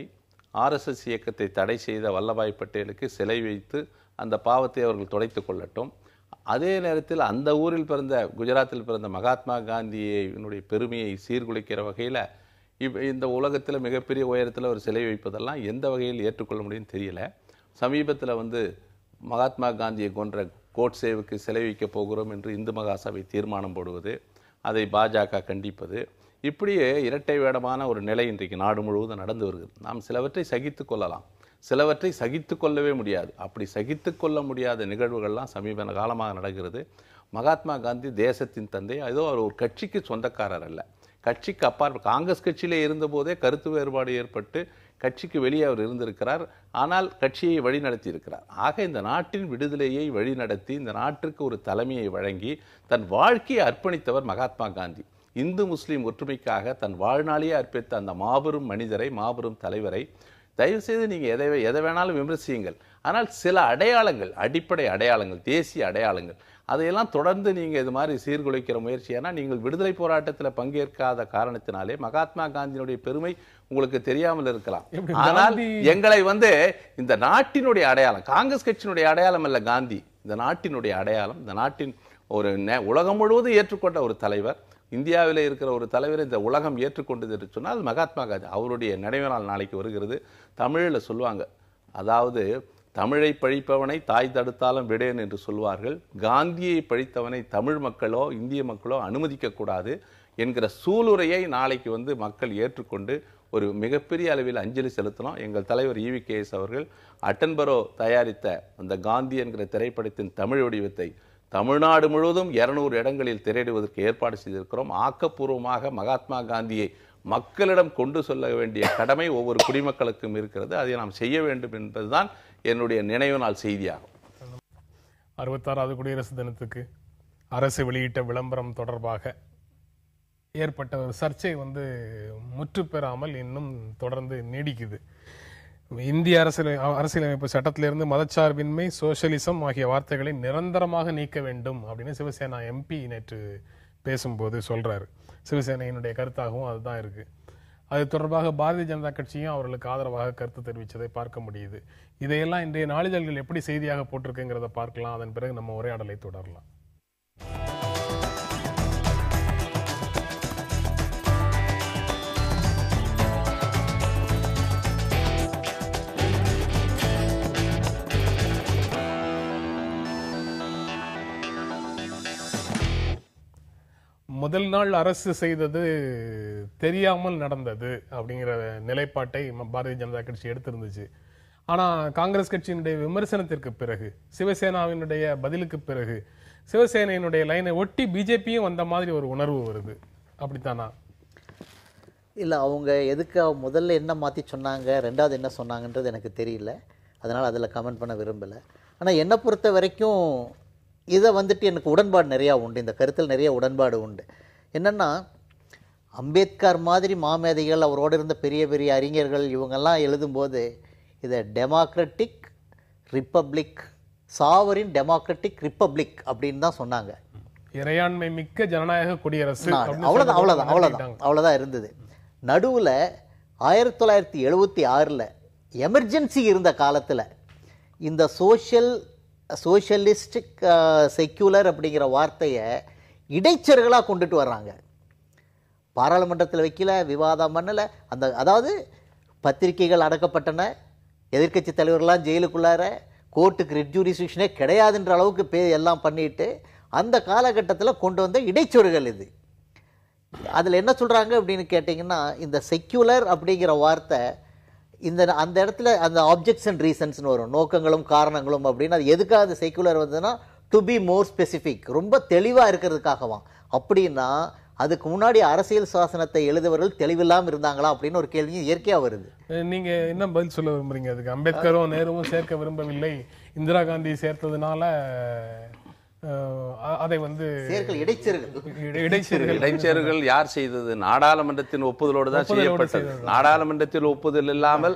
[SPEAKER 3] ஆர்எஸ்எஸ் இயக்கத்தை தடை செய்த வல்லபாய் பட்டேலுக்கு சிலை வைத்து அந்த பாவத்தை அவர்கள் துடைத்து கொள்ளட்டும். அதே நேரத்தில் அந்த ஊரில் பிறந்த, குஜராத்தில் பிறந்த மகாத்மா காந்தியினுடைய பெருமையை சீர்குலைக்கிற வகையில் இந்த உலகத்தில் மிகப்பெரிய உயரத்தில் ஒரு சிலை வைப்பதெல்லாம் எந்த வகையில் ஏற்றுக்கொள்ள முடியும்னு தெரியல. சமீபத்தில் வந்து மகாத்மா காந்தியை கொன்ற கோட்சேவுக்கு சிலை வைக்கப் போகிறோம் என்று இந்து மகாசபை தீர்மானம் போடுவது, அதை பாஜக கண்டிப்பது, இப்படியே இரட்டை வேடமான ஒரு நிலை இன்றைக்கு நாடு முழுவதும் நடந்து வருகிறது. நாம் சிலவற்றை சகித்து கொள்ளலாம், சிலவற்றை சகித்து கொள்ளவே முடியாது. அப்படி சகித்து கொள்ள முடியாத நிகழ்வுகள்லாம் சமீப காலமாக நடக்கிறது. மகாத்மா காந்தி தேசத்தின் தந்தை. ஏதோ அவர் ஒரு கட்சிக்கு சொந்தக்காரர் அல்ல, கட்சிக்கு அப்பாற்ப காங்கிரஸ் கட்சியிலே இருந்தபோதே கருத்து வேறுபாடு ஏற்பட்டு கட்சிக்கு வெளியே அவர் இருந்திருக்கிறார். ஆனால் கட்சியை வழிநடத்தி இருக்கிறார். ஆக இந்த நாட்டின் விடுதலையை வழிநடத்தி இந்த நாட்டிற்கு ஒரு தலைமையை வழங்கி தன் வாழ்க்கையை அர்ப்பணித்தவர் மகாத்மா காந்தி. இந்து முஸ்லீம் ஒற்றுமைக்காக தன் வாழ்நாளையே அர்ப்பித்த அந்த மாபெரும் மனிதரை, மாபெரும் தலைவரை தயவுசெய்து நீங்கள் எதை வேணாலும் விமர்சியுங்கள். ஆனால் சில அடையாளங்கள், அடிப்படை அடையாளங்கள், தேசிய அடையாளங்கள், அதையெல்லாம் தொடர்ந்து நீங்கள் இது மாதிரி சீர்குலைக்கிற முயற்சி. ஏன்னா நீங்கள் விடுதலை போராட்டத்தில் பங்கேற்காத காரணத்தினாலே மகாத்மா காந்தியினுடைய பெருமை உங்களுக்கு தெரியாமல் இருக்கலாம். ஆனால் எங்களை வந்து இந்த நாட்டினுடைய அடையாளம், காங்கிரஸ் கட்சியினுடைய அடையாளம் அல்ல காந்தி, இந்த நாட்டினுடைய அடையாளம், இந்த நாட்டின் ஒரு உலகம் முழுவதும் ஏற்றுக்கொண்ட ஒரு தலைவர், இந்தியாவில் இருக்கிற ஒரு தலைவர் இந்த உலகம் ஏற்றுக்கொண்டது என்று சொன்னால் மகாத்மா காந்தி. அவருடைய நினைவு நாள் நாளைக்கு வருகிறது. தமிழில் சொல்லுவாங்க, அதாவது தமிழை பழிப்பவனை தாய் தடுத்தாலும் விடேன் என்று சொல்வார்கள். காந்தியை பழித்தவனை தமிழ் மக்களோ இந்திய மக்களோ அனுமதிக்கக்கூடாது என்கிற சூளுரையை நாளைக்கு வந்து மக்கள் ஏற்றுக்கொண்டு ஒரு மிகப்பெரிய அளவில் அஞ்சலி செலுத்தணும். எங்கள் தலைவர் EVKS அவர்கள் அட்டன்பரோ தயாரித்த அந்த காந்தி என்கிற திரைப்படத்தின் தமிழ் வடிவத்தை தமிழ்நாடு முழுவதும் 200 இடங்களில் திரையிடுவதற்கு ஏற்பாடு செய்திருக்கிறோம். ஆக்கப்பூர்வமாக மகாத்மா காந்தியை மக்களிடம் கொண்டு சொல்ல வேண்டிய கடமை ஒவ்வொரு குடிமக்களுக்கும் இருக்கிறது. அதை நாம் செய்ய வேண்டும் என்பதுதான் என்னுடைய நினைவு நாள் செய்தியாகும்.
[SPEAKER 1] 66வது குடியரசு தினத்துக்கு அரசு வெளியிட்ட விளம்பரம் தொடர்பாக ஏற்பட்ட ஒரு சர்ச்சை வந்து முற்று பெறாமல் இன்னும் தொடர்ந்து நீடிக்குது. இந்திய அரசியலமைப்பு சட்டத்திலிருந்து மதச்சார்பின்மை, சோசியலிசம் ஆகிய வார்த்தைகளை நிரந்தரமாக நீக்க வேண்டும் அப்படின்னு சிவசேனா MP நேற்று பேசும்போது சொல்றாரு. சிவசேனையினுடைய கருத்தாகவும் அதுதான் இருக்கு. அது தொடர்பாக பாரதிய ஜனதா கட்சியும் அவர்களுக்கு ஆதரவாக கருத்து தெரிவித்ததை பார்க்க முடியுது. இதையெல்லாம் இன்றைய நாளிதழ்கள் எப்படி செய்தியாக போட்டிருக்குங்கிறத பார்க்கலாம். அதன் பிறகு நம்ம உரையாடலை தொடரலாம். முதல் நாள் அரசு செய்தது தெரியாமல் நடந்தது அப்படிங்கிற நிலைப்பாட்டை பாரதிய ஜனதா கட்சி எடுத்திருந்துச்சு. ஆனா காங்கிரஸ் கட்சியினுடைய விமர்சனத்திற்கு பிறகு, சிவசேனாவினுடைய பதிலுக்கு பிறகு, சிவசேனையினுடைய லைனை ஒட்டி பிஜேபியும் வந்த மாதிரி ஒரு உணர்வு வருது. அப்படித்தானா?
[SPEAKER 2] இல்லை, அவங்க எதுக்கு முதல்ல என்ன மாற்றி சொன்னாங்க, ரெண்டாவது என்ன சொன்னாங்கன்றது எனக்கு தெரியல. அதனால் அதில் கமெண்ட் பண்ண விரும்பலை. ஆனால் என்னை பொறுத்த வரைக்கும் இதை வந்துட்டு எனக்கு உடன்பாடு நிறையா உண்டு, இந்த கருத்தில் நிறைய உடன்பாடு உண்டு. என்னென்னா, அம்பேத்கர் மாதிரி மாமேதைகள், அவரோடு இருந்த பெரிய பெரிய அறிஞர்கள், இவங்கெல்லாம் எழுதும்போது இதை democratic republic, sovereign democratic republic அப்படின்னு தான் சொன்னாங்க.
[SPEAKER 1] இறையாண்மை மிக்க ஜனநாயக குடியரசு.
[SPEAKER 2] அவ்வளோதான் இருந்தது. நடுவில் 1976 எமர்ஜென்சி இருந்த காலத்தில் இந்த சோஷலிஸ்டிக் செக்யூலர் அப்படிங்கிற வார்த்தையை இடைச்சர்களாக கொண்டுட்டு வர்றாங்க. பாராளுமன்றத்தில் வைக்கல, விவாதம் பண்ணலை. அதாவது பத்திரிகைகள் அடக்கப்பட்டன, எதிர்க்கட்சி தலைவர்கள்லாம் ஜெயிலுக்குள்ளார, கோர்ட்டுக்கு ரெட் ஜூரிஸ்டிக்ஷனே கிடையாதுன்ற அளவுக்கு எல்லாம் பண்ணிட்டு அந்த காலகட்டத்தில் கொண்டு வந்த இடைச்சொருகள் இது. அதில் என்ன சொல்கிறாங்க அப்படின்னு கேட்டிங்கன்னா, இந்த செக்யூலர் அப்படிங்கிற வார்த்தை அந்த இடத்துல அந்த ஆப்ஜெக்ட்ஸ் அண்ட் ரீசன்ஸ்னு வரும், நோக்கங்களும் காரணங்களும் அப்படின்னு. அது எதுக்காக அது செக்யூலர் வந்ததுன்னா, டு பி மோர் ஸ்பெசிஃபிக், ரொம்ப தெளிவாக இருக்கிறதுக்காகவாம். அப்படின்னா அதுக்கு முன்னாடி அரசியல் சாசனத்தை எழுதுவர்கள் தெளிவில்லாமல் இருந்தாங்களா அப்படின்னு ஒரு கேள்வி இயற்கையாக வருது.
[SPEAKER 1] நீங்க என்ன பதில் சொல்ல விரும்புறீங்க அதுக்கு? அம்பேத்கரும் நேருவும் சேர்க்க விரும்பவில்லை, இந்திரா காந்தி சேர்த்ததுனால அதை
[SPEAKER 3] இடைச்சேர்கள் யார் செய்தது? நாடாளுமன்றத்தின் ஒப்புதலோடு தான் செய்யப்பட்டது. நாடாளுமன்றத்தில் ஒப்புதல் இல்லாமல்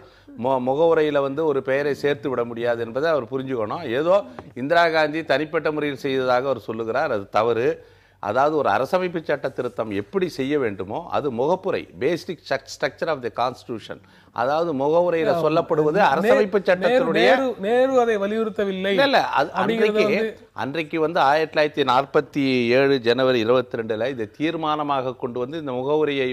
[SPEAKER 3] முகவுரையில ஒரு பெயரை சேர்த்து விட முடியாது என்பதை அவர் புரிஞ்சுக்கணும். ஏதோ இந்திரா காந்தி தனிப்பட்ட முறையில் செய்ததாக அவர் சொல்லுகிறார், அது தவறு. அதாவது ஒரு அரசமைப்பு சட்ட திருத்தம் எப்படி செய்ய வேண்டுமோ அது முகப்புரை, basic structure of the constitution, அதாவது முகவுரையில சொல்லப்படுவது அரசமைப்பு சட்டத்தினுடைய.
[SPEAKER 1] நேரு அதை வலியுறுத்தவில்லை.
[SPEAKER 3] இல்ல, அன்றைக்கு 1947 ஜனவரி 22 இதை தீர்மானமாக கொண்டு வந்து இந்த முகவுரையை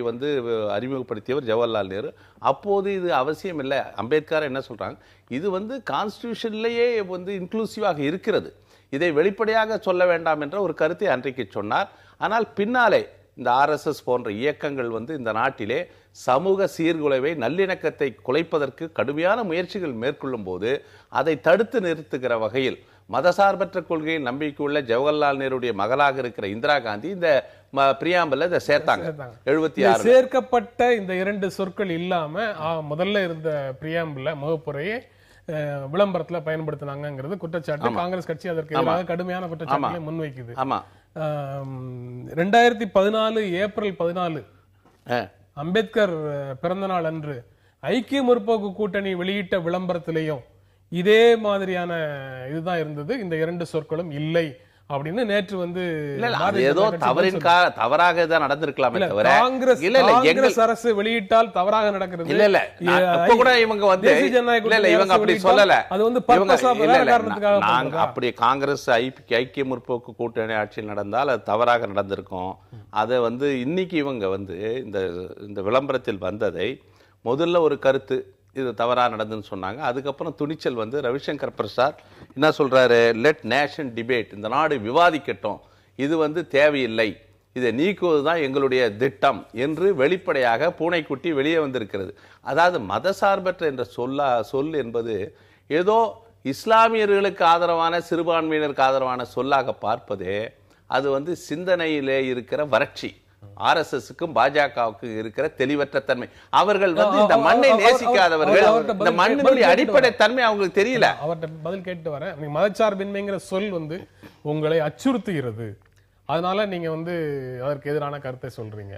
[SPEAKER 3] அறிமுகப்படுத்தியவர் ஜவஹர்லால் நேரு. அப்போது இது அவசியம் இல்லை. அம்பேத்கர் என்ன சொல்றாங்க, இது கான்ஸ்டிடியூஷன்லயே இன்க்ளூசிவாக இருக்கிறது, இதை வெளிப்படையாக சொல்ல வேண்டாம் என்ற ஒரு கருத்தை அன்றைக்கு சொன்னார். ஆனால் பின்னாலே இந்த RSS போன்ற இயக்கங்கள் இந்த நாட்டிலே சமூக சீர்குலைவை, நல்லிணக்கத்தை குலைப்பதற்கு கடுமையான முயற்சிகள் மேற்கொள்ளும் போது அதை தடுத்து நிறுத்துகிற வகையில் மதசார்பற்ற கொள்கையை நம்பிக்கையுள்ள ஜவஹர்லால் நேருடைய மகளாக இருக்கிற இந்திரா காந்தி இந்த பிரியாம்பல்ல இதை சேர்த்தாங்க. 76
[SPEAKER 1] சேர்க்கப்பட்ட இந்த 2 சொற்கள் இல்லாம முதல்ல இருந்த பிரியாம்பல்ல முகப்புரையை விளம்பரத்துல பயன்படுத்தினாங்கிறது குற்றச்சாட்டு. காங்கிரஸ் கட்சி அதற்கு எதிராக கடுமையான குற்றச்சாட்டுகளை முன்வைக்குது. 2014 ஏப்ரல் 14 அம்பேத்கர் பிறந்த நாள் அன்று ஐக்கிய முற்போக்கு கூட்டணி வெளியிட்ட விளம்பரத்திலையும் இதே மாதிரியான இதுதான் இருந்தது. இந்த 2 சொற்களும் இல்லை அப்படின்னு நேற்று
[SPEAKER 3] ஏதோ தவறாக தான் நடந்திருக்கலாமே தவிர
[SPEAKER 1] காங்கிரஸ் அரசு வெளியிட்டால் தவறாக நடக்கிறது
[SPEAKER 3] இல்ல. அப்ப கூட இவங்க இவங்க அப்படி சொல்லல. நாங்க அப்படி காங்கிரஸ் ஐக்கிய முற்போக்கு கூட்டணி ஆட்சியில் நடந்தால் அது தவறாக நடந்திருக்கும். அதை இன்னைக்கு இவங்க இந்த விளம்பரத்தில் வந்ததை முதல்ல ஒரு கருத்து இது தவறாக நடந்துன்னு சொன்னாங்க. அதுக்கப்புறம் துணிச்சல் ரவிசங்கர் பிரசாத் என்ன சொல்றாரு, லெட் நேஷன் டிபேட், இந்த நாடு விவாதிக்கட்டும், இது தேவையில்லை, இதை நீக்குவதுதான் எங்களுடைய திட்டம் என்று வெளிப்படையாக பூனைக்குட்டி வெளியே வந்திருக்கிறது. அதாவது மதசார்பற்ற என்ற சொல் என்பது ஏதோ இஸ்லாமியர்களுக்கு ஆதரவான, சிறுபான்மையினருக்கு ஆதரவான சொல்லாக பார்ப்பதே அது சிந்தனையிலே இருக்கிற வறட்சி, RSSக்கும் பாஜகவுக்கும் இருக்கிற தெளிவற்ற தன்மை. அவர்கள் இந்த மண்ணை நேசிக்காதவர்கள், இந்த மண்ணினுடைய அடிப்படை தன்மை அவங்களுக்கு தெரியல.
[SPEAKER 1] அவர்கிட்ட பதில் கேட்டு வரேன். மதச்சார்பின்மைங்கிற சொல் உங்களை அச்சுறுத்துகிறது, அதனால நீங்க அதற்கு எதிரான கருத்தை சொல்றீங்க.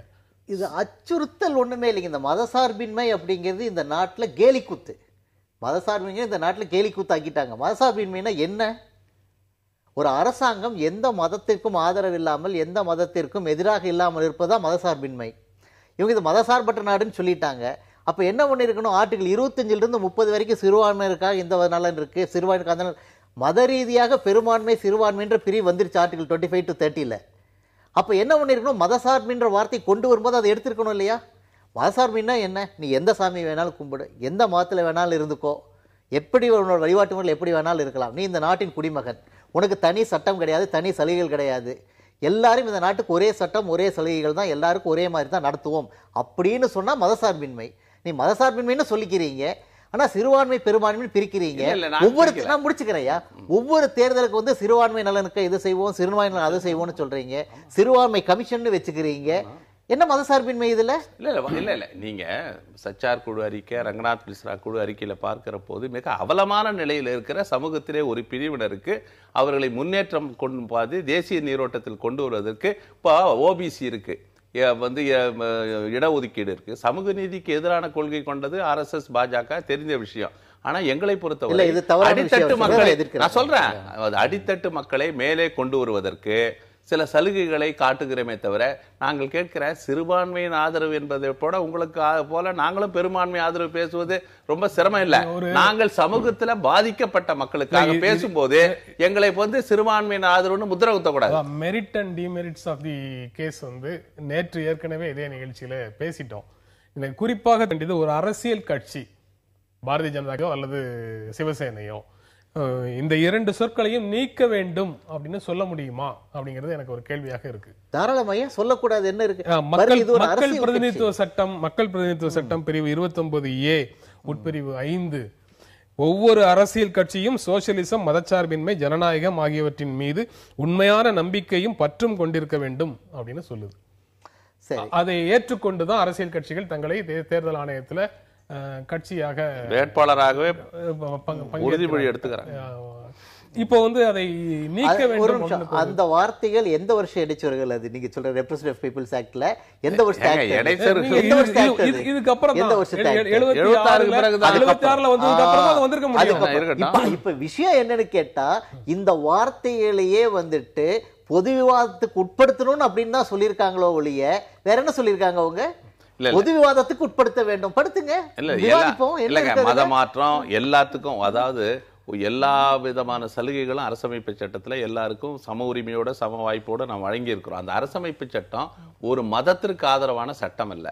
[SPEAKER 2] இது அச்சுறுத்தல் ஒண்ணுமே இல்லைங்க. இந்த மதசார்பின்மை அப்படிங்கிறது இந்த நாட்டில் கேலிக்கூத்து. மதசார்பின்மை இந்த நாட்டில் கேலிக்கூத்து ஆக்கிட்டாங்க. மதசார்பின்மைனா என்ன? ஒரு அரசாங்கம் எந்த மதத்திற்கும் ஆதரவு இல்லாமல், எந்த மதத்திற்கும் எதிராக இல்லாமல் இருப்பதுதான் மதசார்பின்மை. இவங்க இது மதசார்பற்ற நாடுன்னு சொல்லிட்டாங்க. அப்போ என்ன பண்ணியிருக்கணும், ஆர்டிகல் 25 to 30 வரைக்கும் சிறுபான்மையினருக்காக இந்த நலன் இருக்கு, சிறுபான்மைக்காக மத ரீதியாக பெரும்பான்மை சிறுபான்மைன்ற பிரிவு வந்துருச்சு ஆர்டிகல் 25 to 30. அப்போ என்ன பண்ணியிருக்கணும், மதசார்பின்ற வார்த்தை கொண்டு வரும்போது அதை எடுத்திருக்கணும் இல்லையா? மதசார்பின்னா என்ன? நீ எந்த சாமி வேணாலும் கும்பிடு, எந்த மதத்தில் வேணாலும் இருந்துக்கோ, எப்படி உன்னோட வழிபாட்டு முறையில் எப்படி வேணாலும் இருக்கலாம், நீ இந்த நாட்டின் குடிமகன், உனக்கு தனி சட்டம் கிடையாது, தனி சலுகைகள் கிடையாது, எல்லாரும் இந்த நாட்டுக்கு ஒரே சட்டம் ஒரே சலுகைகள் தான், எல்லாருக்கும் ஒரே மாதிரி தான் நடத்துவோம் அப்படின்னு சொன்னா மதசார்பின்மை. நீ மதசார்பின்மைன்னு சொல்லிக்கிறீங்க, ஆனா சிறுபான்மை பெரும்பான்மைன்னு பிரிக்கிறீங்க. நான் முடிச்சுக்கிறேன்யா. ஒவ்வொரு தேர்தலுக்கு வந்து சிறுபான்மை நலனுக்கு இது செய்வோம், சிறுபான்மை நலன் அது செய்வோம்னு சொல்றீங்க, சிறுபான்மை கமிஷன் வச்சுக்கிறீங்க. என்ன மதசார்பின்மை இதுல?
[SPEAKER 3] இல்ல நீங்க சச்சார் குழு அறிக்கை, ரங்கநாத் மிஸ்ரா குழு அறிக்கையில பார்க்கிற போது மிக அவலமான நிலையில் இருக்கிற சமூகத்திலே ஒரு பிரிவினருக்கு அவர்களை முன்னேற்றம் கொண்டு பாது தேசிய நீரோட்டத்தில் கொண்டு வருவதற்கு இப்போ ஓபிசி இருக்கு, வந்து இடஒதுக்கீடு இருக்கு, சமூக நீதிக்கு எதிரான கொள்கை கொண்டது RSS பாஜக, தெரிஞ்ச விஷயம். ஆனா எங்களை பொறுத்தவரை அடித்தட்டு மக்களை, நான் சொல்றேன், அடித்தட்டு மக்களை மேலே கொண்டு வருவதற்கு சில சலுகைகளை காட்டுகிறோமே தவிர, நாங்கள் கேட்கிற சிறுபான்மையின் ஆதரவு என்பதை போல உங்களுக்கு போல நாங்களும் பெரும்பான்மை ஆதரவு பேசுவது ரொம்ப சிரமம் இல்லை. நாங்கள் சமூகத்துல பாதிக்கப்பட்ட மக்களுக்காக பேசும்போது எங்களை வந்து சிறுபான்மையின் ஆதரவுன்னு முத்திர குத்தக்கூடாது.
[SPEAKER 1] Merit and demerits of the case வந்து நேற்று ஏற்கனவே இதே நிகழ்ச்சியில பேசிட்டோம். எனக்கு குறிப்பாக வேண்டியது ஒரு அரசியல் கட்சி, பாரதிய ஜனதாவோ அல்லது சிவசேனையோ, இந்த இரண்டு சொற்களையும் நீக்க வேண்டும் அப்படின்னு சொல்ல முடியுமா அப்படிங்கிறது எனக்கு ஒரு கேள்வியாக இருக்கு.
[SPEAKER 2] தாராளமையா சொல்லக்கூடாது, என்ன இருக்கு?
[SPEAKER 1] மக்கள் பிரதிநிதித்துவ சட்டம், மக்கள் பிரதிநிதித்துவ சட்டம் பிரிவு 29A உட்பிரிவு 5 ஒவ்வொரு அரசியல் கட்சியும் சோசியலிசம், மதச்சார்பின்மை, ஜனநாயகம் ஆகியவற்றின் மீது உண்மையான நம்பிக்கையும் பற்றும் கொண்டிருக்க வேண்டும் அப்படின்னு சொல்லுது. அதை ஏற்றுக்கொண்டுதான் அரசியல் கட்சிகள் தங்களை தேர்தல் ஆணையத்துல கட்சியாக
[SPEAKER 3] வேட்பாளராகவே உறுதிமொழி எடுத்துக்கிறாங்க.
[SPEAKER 2] இப்போ வந்து அதை நீக்க வேண்டும். அந்த வார்த்தைகள் எந்த வருஷம் இடைச்சவர்கள்? அது நீங்க சொல்ற ரெப்ரசன்டேட்டிவ் பீப்பிள்ஸ் ஆக்ட்ல எந்த வருஷம் இதுக்கு அப்புறம் எந்த வருஷம் 76ல வந்ததுக்கு அப்புறம் தான் வந்திருக்க முடியும். இப்ப விஷயம் என்னன்னு கேட்டா, இந்த வார்த்தைகளையே வந்துட்டு பொது விவாதத்துக்கு உட்படுத்தணும் அப்படின்னு தான் சொல்லியிருக்காங்களோ ஒழிய வேற என்ன சொல்லியிருக்காங்க அவங்க? பொது விவாதத்துக்கு உட்படுத்த வேண்டும், படுத்துங்க,
[SPEAKER 3] மத மாற்றம் எல்லாத்துக்கும், அதாவது எல்லா விதமான சலுகைகளும் அரசமைப்பு சட்டத்துல எல்லாருக்கும் சம உரிமையோட சம வாய்ப்போட நாம் வழங்கி இருக்கிறோம். அந்த அரசமைப்பு சட்டம் ஒரு மதத்திற்கு ஆதரவான சட்டம் அல்ல.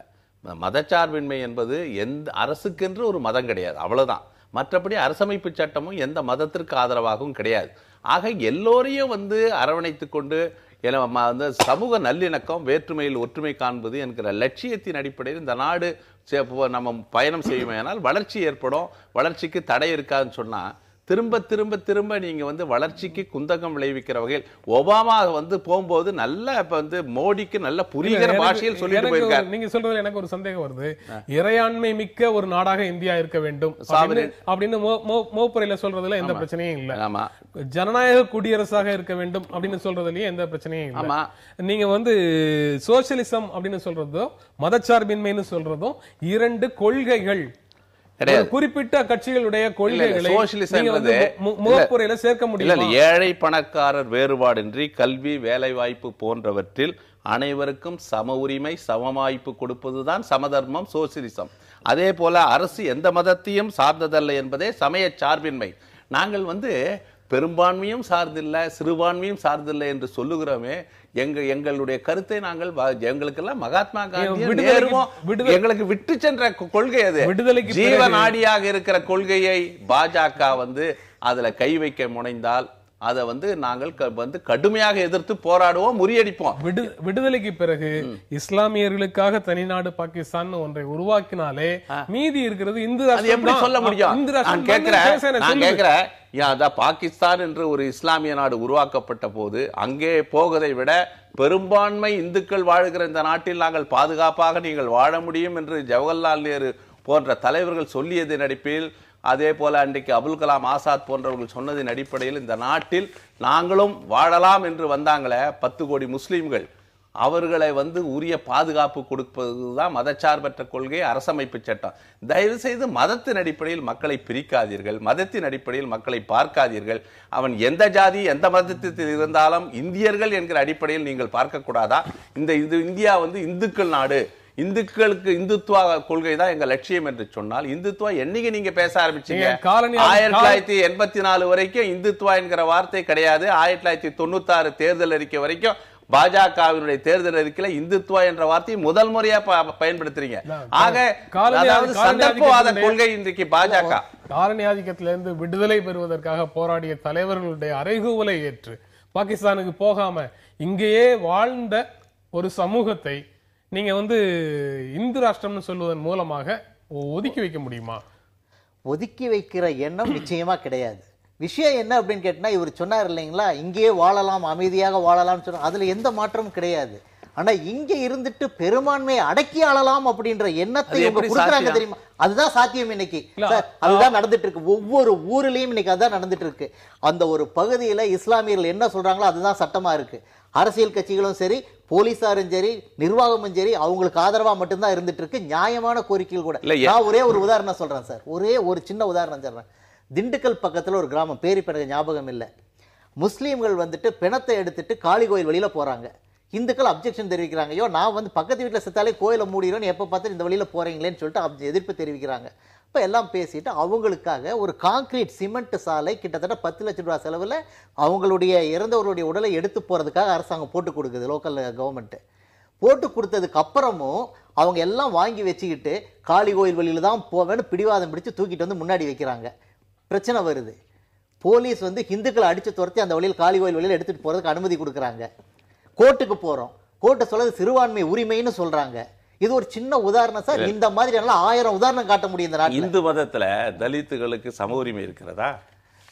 [SPEAKER 3] மதச்சார்பின்மை என்பது எந்த அரசுக்கென்று ஒரு மதம் கிடையாது, அவ்வளவுதான். மற்றபடி அரசமைப்பு சட்டமும் எந்த மதத்திற்கு ஆதரவாகவும் கிடையாது. ஆக எல்லோரையும் வந்து அரவணைத்துக் கொண்டு வந்து சமூக நல்லிணக்கம், வேற்றுமையில் ஒற்றுமை காண்பது என்கிற லட்சியத்தின் அடிப்படையில் இந்த நாடு நம்ம பயணம் செய்யுமேனால் வளர்ச்சி ஏற்படும். வளர்ச்சிக்கு தடை இருக்காதுன்னு சொன்னா திரும்ப திரும்ப திரும்ப நீங்க வந்து வளர்ச்சிக்கு குந்தகம் விளைவிக்கிற வகையில் ஒபாமா வந்து போகும்போது நல்ல இப்ப வந்து மோடிக்கு நல்ல புரிகிற பாஷையில் சொல்லிட்டு போயிருக்காரு.
[SPEAKER 1] நீங்க சொல்றது எனக்கு ஒரு சந்தேகம் வருது. இறையாண்மை மிக்க ஒரு நாடாக இந்தியா இருக்க வேண்டும் அப்படின்னு மோப்பரையில சொல்றதுல எந்த பிரச்சனையும் இல்ல.
[SPEAKER 3] ஆமா,
[SPEAKER 1] ஜனநாயக குடியரசாக இருக்க வேண்டும் அப்படின்னு சொல்றதுலயும் எந்த பிரச்சனையும் இல்ல. நீங்க வந்து சோசியலிசம் அப்படின்னு சொல்றதும் மதச்சார்பின்மைன்னு சொல்றதும் இரண்டு கொள்கைகள், குறிப்பிட்ட கட்சிகளுடைய கொள்கைகளை முகப்புரையில சேர்க்க முடியல.
[SPEAKER 3] ஏழை பணக்காரர் வேறுபாடின்றி கல்வி, வேலை வாய்ப்பு போன்றவற்றில் அனைவருக்கும் சம உரிமை, சம வாய்ப்பு கொடுப்பதுதான் சமதர்மம், சோசியலிசம். அதே போல அரசு எந்த மதத்தையும் சார்ந்ததல்ல என்பதே சமய சார்பின்மை. நாங்கள் வந்து பெரும்பான்மையும் சார்ந்தில்லை, சிறுபான்மையும் சார்ந்தில்லை என்று சொல்லுகிறோமே. எங்களுடைய கருத்தை நாங்கள் எங்களுக்கெல்லாம் மகாத்மா காந்தி எங்களுக்கு விட்டு சென்ற கொள்கை அது. ஜீவ நாடியாக இருக்கிற கொள்கையை பாஜக வந்து அதுல கை வைக்க முனைந்தால் அதை வந்து நாங்கள் வந்து கடுமையாக எதிர்த்து போராடுவோம், முறியடிப்போம்.
[SPEAKER 1] விடுதலைக்கு பிறகு இஸ்லாமியர்களுக்காக தனிநாடு பாகிஸ்தான் ஒன்றை உருவாக்கினாலே மீதி இருக்கிறது இந்து ராஷ்டிரம்.
[SPEAKER 3] எப்படி சொல்ல முடியும்? நான் கேட்கிறேன், பாகிஸ்தான் என்று ஒரு இஸ்லாமிய நாடு உருவாக்கப்பட்ட போது அங்கே போவதை விட பெரும்பான்மை இந்துக்கள் வாழ்கிற இந்த நாட்டில் நாங்கள் பாதுகாப்பாக நீங்கள் வாழ முடியும் என்று ஜவஹர்லால் நேரு போன்ற தலைவர்கள் சொல்லியதன் அடிப்படையில், அதே போல அன்றைக்கு அபுல் கலாம் ஆசாத் போன்றவர்கள் சொன்னதின் அடிப்படையில் இந்த நாட்டில் நாங்களும் வாழலாம் என்று வந்தாங்களே 10 கோடி முஸ்லிம்கள், அவர்களை வந்து உரிய பாதுகாப்பு கொடுப்பதுதான் மதச்சார்பற்ற கொள்கை, அரசமைப்பு சட்டம். தயவு செய்து மதத்தின் அடிப்படையில் மக்களை பிரிக்காதீர்கள், மதத்தின் அடிப்படையில் மக்களை பார்க்காதீர்கள். அவன் எந்த ஜாதி எந்த மதத்தில் இருந்தாலும் இந்தியர்கள் என்கிற அடிப்படையில் நீங்கள் பார்க்க கூடாதா? இந்தியா வந்து இந்துக்கள் நாடு, இந்துக்களுக்கு இந்துத்துவ கொள்கை தான் எங்க லட்சியம் என்று சொன்னால், இந்துத்துவா என்னைக்கு நீங்க பேச ஆரம்பிச்சீங்க? 1984 வரைக்கும் இந்துத்துவா என்கிற வார்த்தை கிடையாது. 1996 தேர்தல் அறிக்கை வரைக்கும் பாஜகவினுடைய தேர்தல் அறிக்கையில இந்துத்துவா என்ற வார்த்தையை முதல் முறையா பயன்படுத்துறீங்க. ஆக சந்தர்ப்பவாத கொள்கை இன்றைக்கு பாஜக.
[SPEAKER 1] காலனி ஆதிக்கத்திலிருந்து விடுதலை பெறுவதற்காக போராடிய தலைவர்களுடைய அறைகூவலை ஏற்று பாகிஸ்தானுக்கு போகாம இங்கேயே வாழ்ந்த ஒரு சமூகத்தை நீங்க வந்து இந்து ராஷ்டிரம்னு சொல்வதன் மூலமாக ஒதுக்கி வைக்க முடியுமா?
[SPEAKER 2] ஒதுக்கி வைக்கிற எண்ணம் நிச்சயமா கிடையாது. விஷயம் என்ன அப்படின்னு கேட்டா, இவர் சொன்னார் இல்லைங்களா, இங்கேயே வாழலாம், அமைதியாக வாழலாம்னு சொன்னா அதுல எந்த மாற்றமும் கிடையாது. ஆனா இங்க இருந்துட்டு பெரும்பான்மையை அடக்கி ஆளலாம் அப்படின்ற எண்ணத்தை இவங்க கொடுக்குறாங்க தெரியுமா? அதுதான் சாத்தியம் இன்னைக்கு. அதுதான் நடந்துட்டு இருக்கு. ஒவ்வொரு ஊர்லயும் இன்னைக்கு அதுதான் நடந்துட்டு இருக்கு. அந்த ஒரு பகுதியில இஸ்லாமியர்கள் என்ன சொல்றாங்களோ அதுதான் சட்டமா இருக்கு. அரசியல் கட்சிகளும் சரி, போலீசாரும் சரி, நிர்வாகமும் சரி, அவங்களுக்கு ஆதரவா மட்டும்தான் இருந்துட்டு இருக்கு. நியாயமான கோரிக்கைகள் கூட. நான் ஒரே ஒரு உதாரணம் சொல்றேன் சார், ஒரே ஒரு சின்ன உதாரணம் சொல்றேன். திண்டுக்கல் பக்கத்துல ஒரு கிராமம், பேரு எனக்கு ஞாபகம் இல்லை. முஸ்லீம்கள் வந்துட்டு பிணத்தை எடுத்துட்டு காளி கோயில் வழியில போறாங்க. இந்துக்கள் அப்ஜெக்ஷன் தெரிவிக்கிறாங்க. ஐயோ, நான் வந்து பக்கத்து வீட்டில் செத்தாலே கோயிலை மூடிடும், எப்போ பார்த்து இந்த வழியில போறீங்களேன்னு சொல்லிட்டு எதிர்ப்பு தெரிவிக்கிறாங்க. இப்போ எல்லாம் பேசிட்டு அவங்களுக்காக ஒரு கான்கிரீட் சிமெண்ட் சாலை கிட்டத்தட்ட 10 லட்சம் ரூபாய் செலவில் அவங்களுடைய இறந்தவர்களுடைய உடலை எடுத்து போகிறதுக்காக அரசாங்கம் போட்டு கொடுக்குது, லோக்கல் கவர்மெண்ட்டு. போட்டு கொடுத்ததுக்கு அப்புறமும் அவங்க எல்லாம் வாங்கி வச்சுக்கிட்டு காளி கோயில் வழியில தான் போவேன்னு பிடிவாதம் பிடிச்சு தூக்கிட்டு வந்து முன்னாடி வைக்கிறாங்க. பிரச்சனை வருது. போலீஸ் வந்து இந்துக்களை அடிச்சு துரத்தி அந்த வழியில் காளி கோயில் வழியில் எடுத்துட்டு போறதுக்கு அனுமதி கொடுக்குறாங்க. கோர்ட்டுக்கு போறோம், கோர்ட்டை சொல்றது சிறுபான்மை உரிமைன்னு சொல்றாங்க. இது ஒரு சின்ன உதாரணம் சார். இந்த மாதிரி 1000 உதாரணம் காட்ட முடியும் இந்த நாட்டில்.
[SPEAKER 3] இந்து மதத்துல தலித்துகளுக்கு சம உரிமை இருக்கிறதா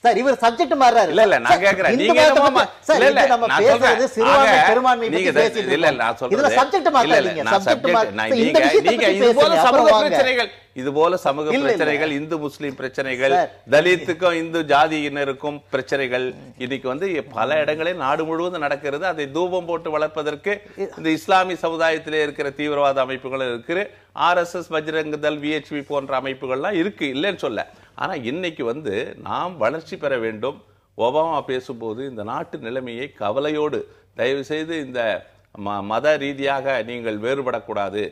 [SPEAKER 2] சார்? இவர் சப்ஜெக்ட் மாறாரு.
[SPEAKER 3] இல்ல இல்ல நான் கேக்குறேன், நீங்க என்னமா
[SPEAKER 2] சார், இல்ல நம்ம பேசுறது சிறுபான்மை பெரும்பான்மை பத்தி பேசிட்டு
[SPEAKER 3] இல்ல இல்ல நான் சொல்றது
[SPEAKER 2] இதுல சப்ஜெக்ட் மாறாதீங்க. சப்ஜெக்ட்
[SPEAKER 3] நீங்க இது போல சமூக பிரச்சனைகள், இது போல சமூக பிரச்சனைகள், இந்து முஸ்லிம் பிரச்சனைகள், தலித்துக்கும் இந்து ஜாதியினருக்கும் பிரச்சனைகள் இன்னைக்கு வந்து பல இடங்களில் நாடு முழுவதும் நடக்கிறது. அதை தூபம் போட்டு வளர்ப்பதற்கு இந்த இஸ்லாமிய சமுதாயத்திலே இருக்கிற தீவிரவாத அமைப்புகள் இருக்கு, RSS, பஜ்ரங் தள், VHP போன்ற அமைப்புகள்லாம் இருக்கு, இல்லைன்னு சொல்ல. ஆனா இன்னைக்கு வந்து நாம் வளர்ச்சி பெற வேண்டும். ஒபாமா பேசும்போது இந்த நாட்டு நிலைமையை கவலையோடு, தயவு செய்து இந்த மத ரீதியாக நீங்கள் வேறுபடக்கூடாது,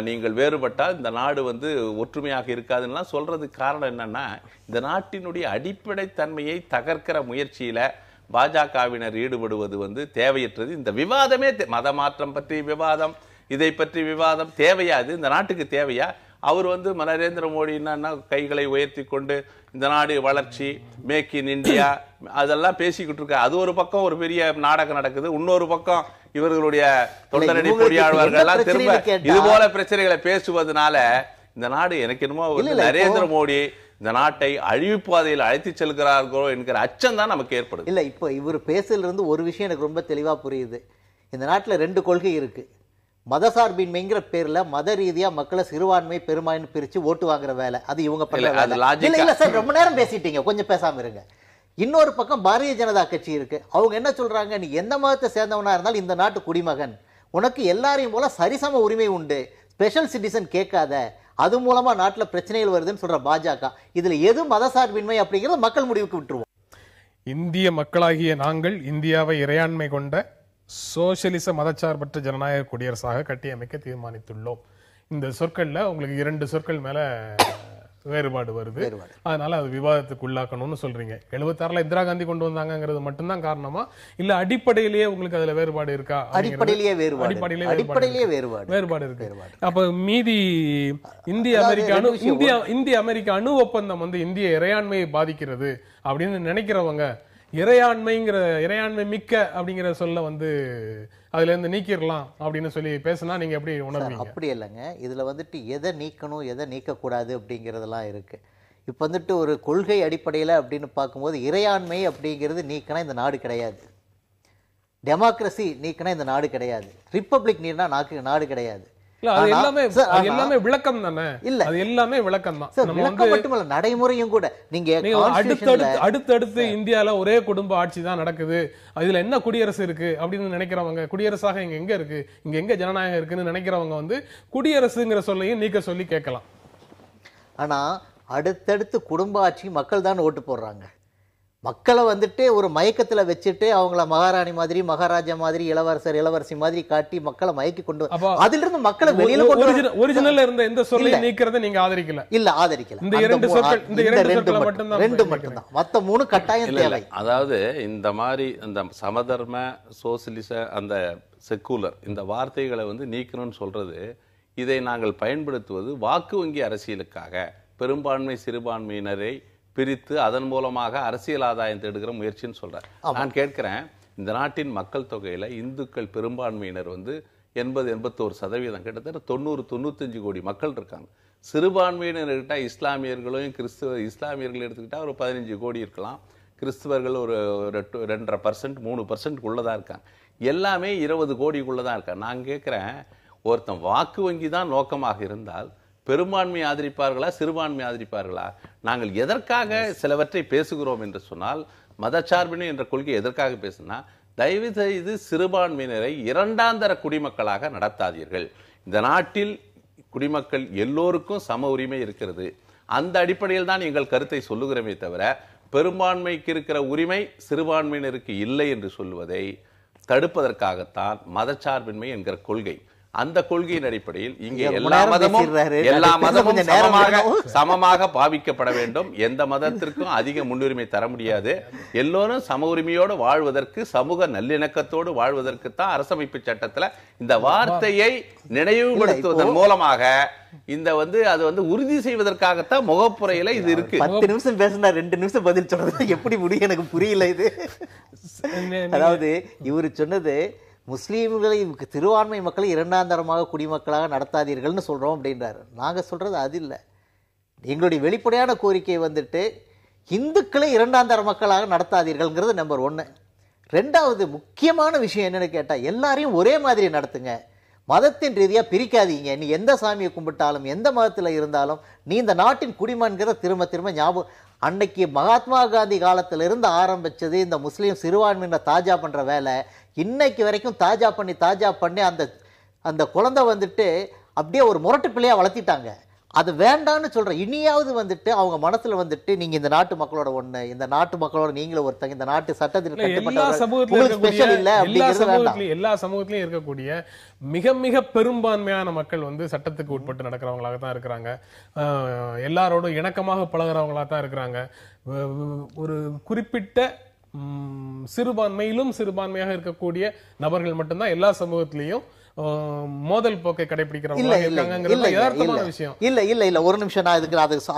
[SPEAKER 3] நீங்கள் வேறுபட்டால் இந்த நாடு வந்து ஒற்றுமையாக இருக்காதுன்னா சொல்றதுக்கு காரணம் என்னன்னா, இந்த நாட்டினுடைய அடிப்படை தன்மையை தகர்க்கிற முயற்சியில பாஜகவினர் ஈடுபடுவது வந்து தேவையற்றது. இந்த விவாதமே மத மாற்றம் பற்றி விவாதம், இதை பற்றி விவாதம் தேவையா? இது இந்த நாட்டுக்கு தேவையா? அவர் வந்து நரேந்திர மோடி என்னன்னா கைகளை உயர்த்தி கொண்டு இந்த நாடு வளர்ச்சி, மேக் இன் இந்தியா அதெல்லாம் பேசிக்கிட்டு இருக்க. அது ஒரு பக்கம் ஒரு பெரிய நாடகம் நடக்குது. இன்னொரு பக்கம் இவர்களுடைய தொண்டரடி பொறியாளர்கள்லாம் திரும்ப இது போல பிரச்சனைகளை பேசுவதனால இந்த நாடு எனக்கு என்னமோ நரேந்திர மோடி இந்த நாட்டை அழிவுப்பாதையில் அழைத்து செல்கிறார்களோ என்கிற அச்சம் தான் நமக்கு ஏற்படுது.
[SPEAKER 2] இல்ல, இப்போ இவர் பேசல இருந்து ஒரு விஷயம் எனக்கு ரொம்ப தெளிவா புரியுது. இந்த நாட்டுல 2 கொள்கை இருக்கு. மதசார்பின்மைங்கிற பேர்ல மத ரீதியா மக்களை சிறுபான்மை பெரும்பான்மை பிரிச்சு ஓட்டு வாங்குற வேலை, அது இவங்க பண்ற வேலை. இல்ல சார், ரொம்ப நேரம் பேசிட்டீங்க, கொஞ்சம் பேசாம இருங்க. இன்னொரு பக்கம் பாரதிய ஜனதா கட்சி இருக்கு. அவங்க என்ன சொல்றாங்க, நீ எந்த மதத்தை சேர்ந்தவனா இருந்தாலும் இந்த நாட்டு குடிமகன், உனக்கு எல்லாரையும் போல சரிசம உரிமை உண்டு, ஸ்பெஷல் சிட்டிசன் கேட்காத, அது மூலமா நாட்டுல பிரச்சனைகள் வருதுன்னு சொல்ற பாஜக. இதுல எது மதசார்பின்மை அப்படிங்கறது மக்கள் முடிவுக்கு விட்டுருவோம்.
[SPEAKER 1] இந்திய மக்களாகிய நாங்கள் இந்தியாவை இறையாண்மை கொண்ட சோசியலிச மதச்சார்பற்ற ஜனநாயக குடியரசாக கட்டியமைக்க தீர்மானித்துள்ளோம். இந்த சொற்கள்ல உங்களுக்கு 2 சொற்கள் மேல வேறுபாடு வருது. அதனால அது விவாதத்துக்கு உள்ளாக்கணும்னு சொல்றீங்க. 76ல இந்திரா காந்தி கொண்டு வந்தாங்கிறது மட்டும்தான் காரணமா, இல்ல அடிப்படையிலேயே உங்களுக்கு அதுல வேறுபாடு இருக்கா?
[SPEAKER 2] அடிப்படையிலேயே வேறுபாடு
[SPEAKER 1] இருக்கு. அப்ப மீதி இந்திய அமெரிக்க அணு ஒப்பந்தம் வந்து இந்திய இறையாண்மையை பாதிக்கிறது அப்படின்னு நினைக்கிறவங்க, இறையாண்மை மிக்க அப்படிங்கிற சொல்ல வந்து அதுல இருந்து நீக்கிடலாம் அப்படின்னு சொல்லி பேசினா நீங்க எப்படி உணர்வீங்க?
[SPEAKER 2] அப்படி இல்லைங்க. இதுல வந்துட்டு எதை நீக்கணும் எதை நீக்கக்கூடாது அப்படிங்கிறதெல்லாம் இருக்கு. இப்ப வந்துட்டு ஒரு கொள்கை அடிப்படையில அப்படின்னு பார்க்கும்போது இறையாண்மை அப்படிங்கிறது நீக்கினா இந்த நாடு கிடையாது, டெமோக்ரஸி நீக்கினா இந்த நாடு கிடையாது, ரிப்பப்ளிக் நீக்கினா நாடு கிடையாது.
[SPEAKER 1] எல்லாமே விளக்கம் தானே. இல்ல, அது எல்லாமே விளக்கம் தான்.
[SPEAKER 2] விளக்கம் மட்டுமல்ல, நடைமுறையும் கூட. நீங்க
[SPEAKER 1] அடுத்தடுத்து இந்தியால ஒரே குடும்ப ஆட்சி தான் நடக்குது, அதுல என்ன குடியரசு இருக்கு அப்படின்னு நினைக்கிறவங்க, குடியரசாக இங்க எங்க இருக்கு, இங்க எங்க ஜனநாயகம் இருக்குன்னு நினைக்கிறவங்க வந்து குடியரசுங்கிற சொல்லையும் நீக்க சொல்லி கேட்கலாம்.
[SPEAKER 2] ஆனா அடுத்தடுத்து குடும்ப ஆட்சி மக்கள் தான் ஓட்டு போடுறாங்க. மக்களை வந்துட்டு ஒரு மயக்கத்துல வச்சுட்டு அவங்கள மகாராணி மாதிரி, மகாராஜா மாதிரி, இளவரசர் இளவரசி மாதிரி காட்டி மக்களை மயக்கி கொண்டு அதுல இருந்து மக்களை வெளியில
[SPEAKER 1] ஒரிஜினல்ல இருந்த எந்த சொல்லையும் நீக்கிறத நீங்க ஆதரிக்கல?
[SPEAKER 2] இல்ல, ஆதரிக்கல.
[SPEAKER 1] இந்த 2 சொற்கள்
[SPEAKER 2] மட்டும்தான். மத்த 3 கட்டாயம் தேவை.
[SPEAKER 3] அதாவது இந்த மாதிரி அந்த சமதர்ம, சோசியலிச, அந்த செக்குலர் இந்த வார்த்தைகளை வந்து நீக்கணும்னு சொல்றது, இதை நாங்கள் பயன்படுத்துவது வாக்கு வங்கி அரசியலுக்காக, பெரும்பான்மை சிறுபான்மையினரை பிரித்து அதன் மூலமாக அரசியல் ஆதாயம் தேடுகிற முயற்சின்னு சொல்றார். நான் கேட்கிறேன், இந்த நாட்டின் மக்கள் தொகையில் இந்துக்கள் பெரும்பான்மையினர் வந்து 80-81%, கிட்டத்தட்ட 90-95 கோடி மக்கள் இருக்காங்க. சிறுபான்மையினர் எடுத்துக்கிட்டா இஸ்லாமியர்களையும் இஸ்லாமியர்கள் எடுத்துக்கிட்டா ஒரு 15 கோடி இருக்கலாம். கிறிஸ்துவர்கள் ஒரு 2.5% 3%க்குள்ளதான் இருக்காங்க. எல்லாமே 20 கோடிக்குள்ளதான் இருக்காங்க. நான் கேட்கிறேன், ஒருத்தன் வாக்கு வங்கி தான் நோக்கமாக இருந்தால் பெரும்பான்மை ஆதரிப்பார்களா சிறுபான்மை ஆதரிப்பார்களா? நாங்கள் எதற்காக சிலவற்றை பேசுகிறோம் என்று சொன்னால், மதச்சார்பின்மை என்ற கொள்கை எதற்காக பேசுனா, தயவு செய்து சிறுபான்மையினரை இரண்டாந்தர குடிமக்களாக நடத்தாதீர்கள். இந்த நாட்டில் குடிமக்கள் எல்லோருக்கும் சம உரிமை இருக்கிறது. அந்த அடிப்படையில் தான் எங்கள் கருத்தை சொல்லுகிறோமே தவிர, பெரும்பான்மைக்கு இருக்கிற உரிமை சிறுபான்மையினருக்கு இல்லை என்று சொல்லுவதை தடுப்பதற்காகத்தான் மதச்சார்பின்மை என்கிற கொள்கை. அந்த கொள்கையின் அடிப்படையில் இங்கே எல்லா மதமும் சமமாக பாவிக்கப்பட வேண்டும். எந்த மதத்திற்கும் அதிக முன்னுரிமை தர முடியாது. எல்லோரும் சம உரிமையோடு வாழ்வதற்கு, சமூக நல்லிணக்கத்தோடு வாழ்வதற்கு தான் அரசமைப்பு சட்டத்துல இந்த வார்த்தையை நினைவுபடுத்துவதன் மூலமாக இந்த அது உறுதி செய்வதற்காகத்தான் முகப்புறையில இது இருக்கு.
[SPEAKER 2] 10 நிமிஷம் பேசினா 2 நிமிஷம் பதில் சொல்றது எப்படி முடியும் எனக்கு புரியல. இது அதாவது இவரு சொன்னது முஸ்லீம்களை சிறுபான்மை மக்களை இரண்டாந்தரமாக குடிமக்களாக நடத்தாதீர்கள்னு சொல்றோம் அப்படின்றாரு. நாங்க சொல்றது அது இல்லை. எங்களுடைய வெளிப்படையான கோரிக்கை வந்துட்டு இந்துக்களை இரண்டாந்தர மக்களாக நடத்தாதீர்கள்ங்கிறது நம்பர் 1. 2வது முக்கியமான விஷயம் என்னன்னு கேட்டா, எல்லாரையும் ஒரே மாதிரி நடத்துங்க. மதத்தின் ரீதியா பிரிக்காதீங்க. நீ எந்த சாமியை கும்பிட்டாலும் எந்த மதத்துல இருந்தாலும் நீ இந்த நாட்டின் குடிமன்கிற திரும்ப திரும்ப ஞாபகம். அன்னைக்கு மகாத்மா காந்தி காலத்திலிருந்து ஆரம்பிச்சது இந்த முஸ்லீம் சிறுபான்மையினர் தாஜா பண்ற வேலை. இன்னைக்கு வரைக்கும் தாஜா பண்ணி அந்த குழந்தை வந்துட்டு அப்படியே ஒரு முரட்டு பிள்ளையா வளர்த்திட்டாங்க. அது வேண்டான்னு சொல்ற. இனியாவது வந்துட்டு அவங்க மனசுல வந்துட்டு நீங்க இந்த நாட்டு மக்களோட ஒண்ணு, இந்த நாட்டு மக்களோட நீங்களும் ஒருத்தங்க, இந்த நாட்டு சட்டத்தில்
[SPEAKER 1] எல்லா சமூகத்திலையும் இருக்கக்கூடிய மிக மிக பெரும்பான்மையான மக்கள் சட்டத்துக்கு உட்பட்டு நடக்கிறவங்களாக தான் இருக்கிறாங்க. எல்லாரோடும் இணக்கமாக பழகிறவங்களா தான் இருக்கிறாங்க. ஒரு குறிப்பிட்ட சிறுபான்மையிலும் சிறுபான்மையாக இருக்கக்கூடிய நபர்கள் மட்டும்தான் எல்லா சமூகத்திலையும் மோதல் போக்கை கடைபிடிக்கிறவங்க விஷயம்.
[SPEAKER 2] இல்ல ஒரு நிமிஷம், நான்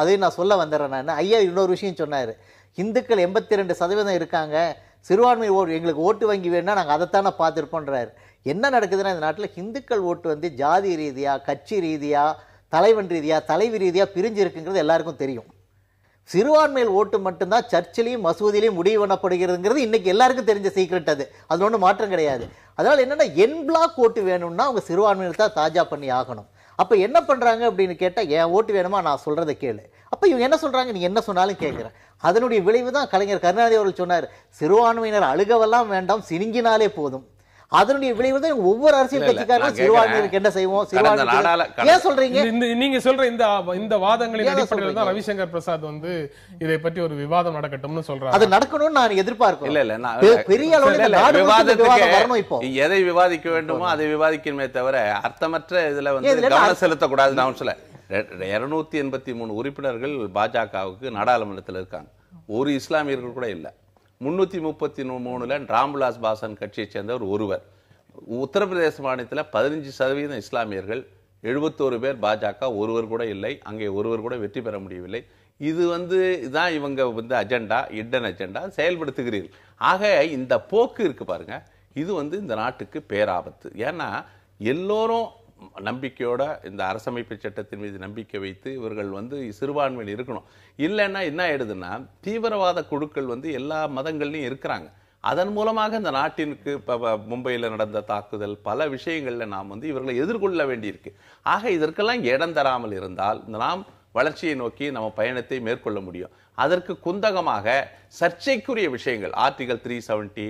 [SPEAKER 2] அதையும் நான் சொல்ல வந்துடுறேன். ஐயா இன்னொரு விஷயம் சொன்னாரு, இந்துக்கள் 82% இருக்காங்க, சிறுபான்மை எங்களுக்கு ஓட்டு வங்கி வேணும்னா நாங்க அதைத்தானே பார்த்துருப்போன்றாரு. என்ன நடக்குதுன்னா, இந்த நாட்டில் இந்துக்கள் ஓட்டு ஜாதி ரீதியா, கட்சி ரீதியா, தலைவன் ரீதியா, தலைவி ரீதியா பிரிஞ்சு இருக்குங்கிறது எல்லாருக்கும் தெரியும். சிறுபான்மையில் ஓட்டு மட்டும்தான் சர்ச்சிலையும் மசூதியிலையும் முடிவு பண்ணப்படுகிறதுங்கிறது இன்னைக்கு எல்லாருக்கும் தெரிஞ்ச சீக்ரெட். அது ஒன்றும் மாற்றம் கிடையாது. அதனால என்னன்னா, என் பிளாக் ஓட்டு வேணும்னா அவங்க சிறுபான்மையினர் தான் தாஜா பண்ணி ஆகணும். அப்ப என்ன பண்றாங்க அப்படின்னு கேட்டா, என் ஓட்டு வேணுமா நான் சொல்றதை கேளு. அப்ப இவங்க என்ன சொல்றாங்க, நீ என்ன சொன்னாலும் கேட்கிறேன். அதனுடைய விளைவு தான் கலைஞர் கருணாநிதி அவர்கள் சொன்னார், சிறுபான்மையினர் அழுகவெல்லாம் வேண்டாம், சினிங்கினாலே போதும். அதனுடைய விளைவு தான் ஒவ்வொரு அரசியல் கட்சிக்காரரும் சிறுபான்மையினருக்கு என்ன செய்வோம், ஏன் சொல்றீங்க?
[SPEAKER 1] நீங்க சொல்ற இந்த வாதங்களின் அடிப்படையில் தான் ரவிசங்கர் பிரசாத் இதை பற்றி ஒரு விவாதம் நடக்கட்டும்னு சொல்றாரு.
[SPEAKER 2] அது நடக்கணும்னு நான் எதிர்பார்க்கிறேன்.
[SPEAKER 3] இல்ல பெரிய அளவில் விவாதத்துக்கு இப்போ எதை விவாதிக்க வேண்டுமோ அதை விவாதிக்கணுமே தவிர அர்த்தமற்ற இதுல கவனம் செலுத்தக்கூடாது. நான் சொல்ல 283 உறுப்பினர்கள் பாஜகவுக்கு நாடாளுமன்றத்தில் இருக்காங்க. ஒரு இஸ்லாமியர்கள் கூட இல்லை. 333 ராம்விலாஸ் பாசன் கட்சியை சேர்ந்தவர் ஒருவர். உத்தரப்பிரதேச மாநிலத்தில் 15% இஸ்லாமியர்கள், 71 பேர் பாஜக, ஒருவர் கூட இல்லை. அங்கே ஒருவர் கூட வெற்றி பெற முடியவில்லை. இது இதான் இவங்க அஜெண்டா, இடன் அஜெண்டா செயல்படுத்துகிறீர்கள். ஆக இந்த போக்கு இருக்கு பாருங்க, இது இந்த நாட்டுக்கு பேராபத்து. ஏன்னா எல்லோரும் நம்பிக்கையோட இந்த அரசமைப்பு சட்டத்தின் மீது நம்பிக்கை வைத்து இவர்கள் சிறுபான்மையில் இருக்கணும். இல்லைன்னா என்ன ஆயிடுதுன்னா, தீவிரவாத குழுக்கள் எல்லா மதங்கள்லையும் இருக்கிறாங்க. அதன் மூலமாக இந்த நாட்டிற்கு மும்பையில் நடந்த தாக்குதல், பல விஷயங்கள்ல நாம் இவர்களை எதிர்கொள்ள வேண்டியிருக்கு. ஆக இதற்கெல்லாம் இடம் தராமல் இருந்தால் நாம் வளர்ச்சியை நோக்கி நம்ம பயணத்தை மேற்கொள்ள முடியும். அதற்கு குந்தகமாக சர்ச்சைக்குரிய விஷயங்கள், ஆர்டிகல் 370,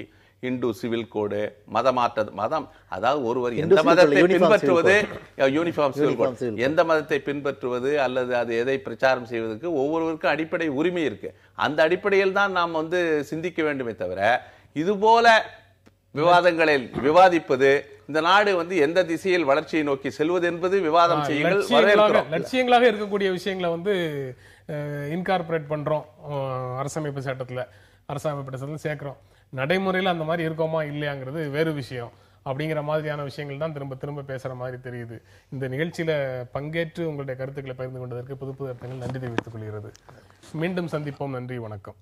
[SPEAKER 3] இந்து சிவில் கோடு, மதம், அதாவது ஒருவர் எந்த மதத்தை பின்பற்றுவது, யூனிஃபார்ம் சிவில் கோடு, எந்த மதத்தை பின்பற்றுவது அல்லது அது எதை பிரச்சாரம் செய்வதற்கு ஒவ்வொருவருக்கும் அடிப்படை உரிமை இருக்கு. அந்த அடிப்படையில் தான் நாம் சிந்திக்க வேண்டுமே தவிர, இது போல விவாதங்களை விவாதிப்பது, இந்த நாடு எந்த திசையில் வளர்ச்சியை நோக்கி செல்வது என்பது விவாதம் செய்யுங்கள்.
[SPEAKER 1] லட்சியங்களாக இருக்கக்கூடிய விஷயங்களை இன்கார்பரேட் பண்றோம் அரசமைப்பு சட்டத்துல சேர்க்கிறோம். நடைமுறையில் அந்த மாதிரி இருக்கோமா இல்லையாங்கிறது வேறு விஷயம். அப்படிங்கிற மாதிரியான விஷயங்கள் தான் திரும்ப திரும்ப பேசுற மாதிரி தெரியுது. இந்த நிகழ்ச்சியில பங்கேற்று உங்களுடைய கருத்துக்களை பகிர்ந்து கொண்டதற்கு புது புது அர்த்தங்கள் நன்றி தெரிவித்துக் கொள்கிறது. மீண்டும் சந்திப்போம். நன்றி, வணக்கம்.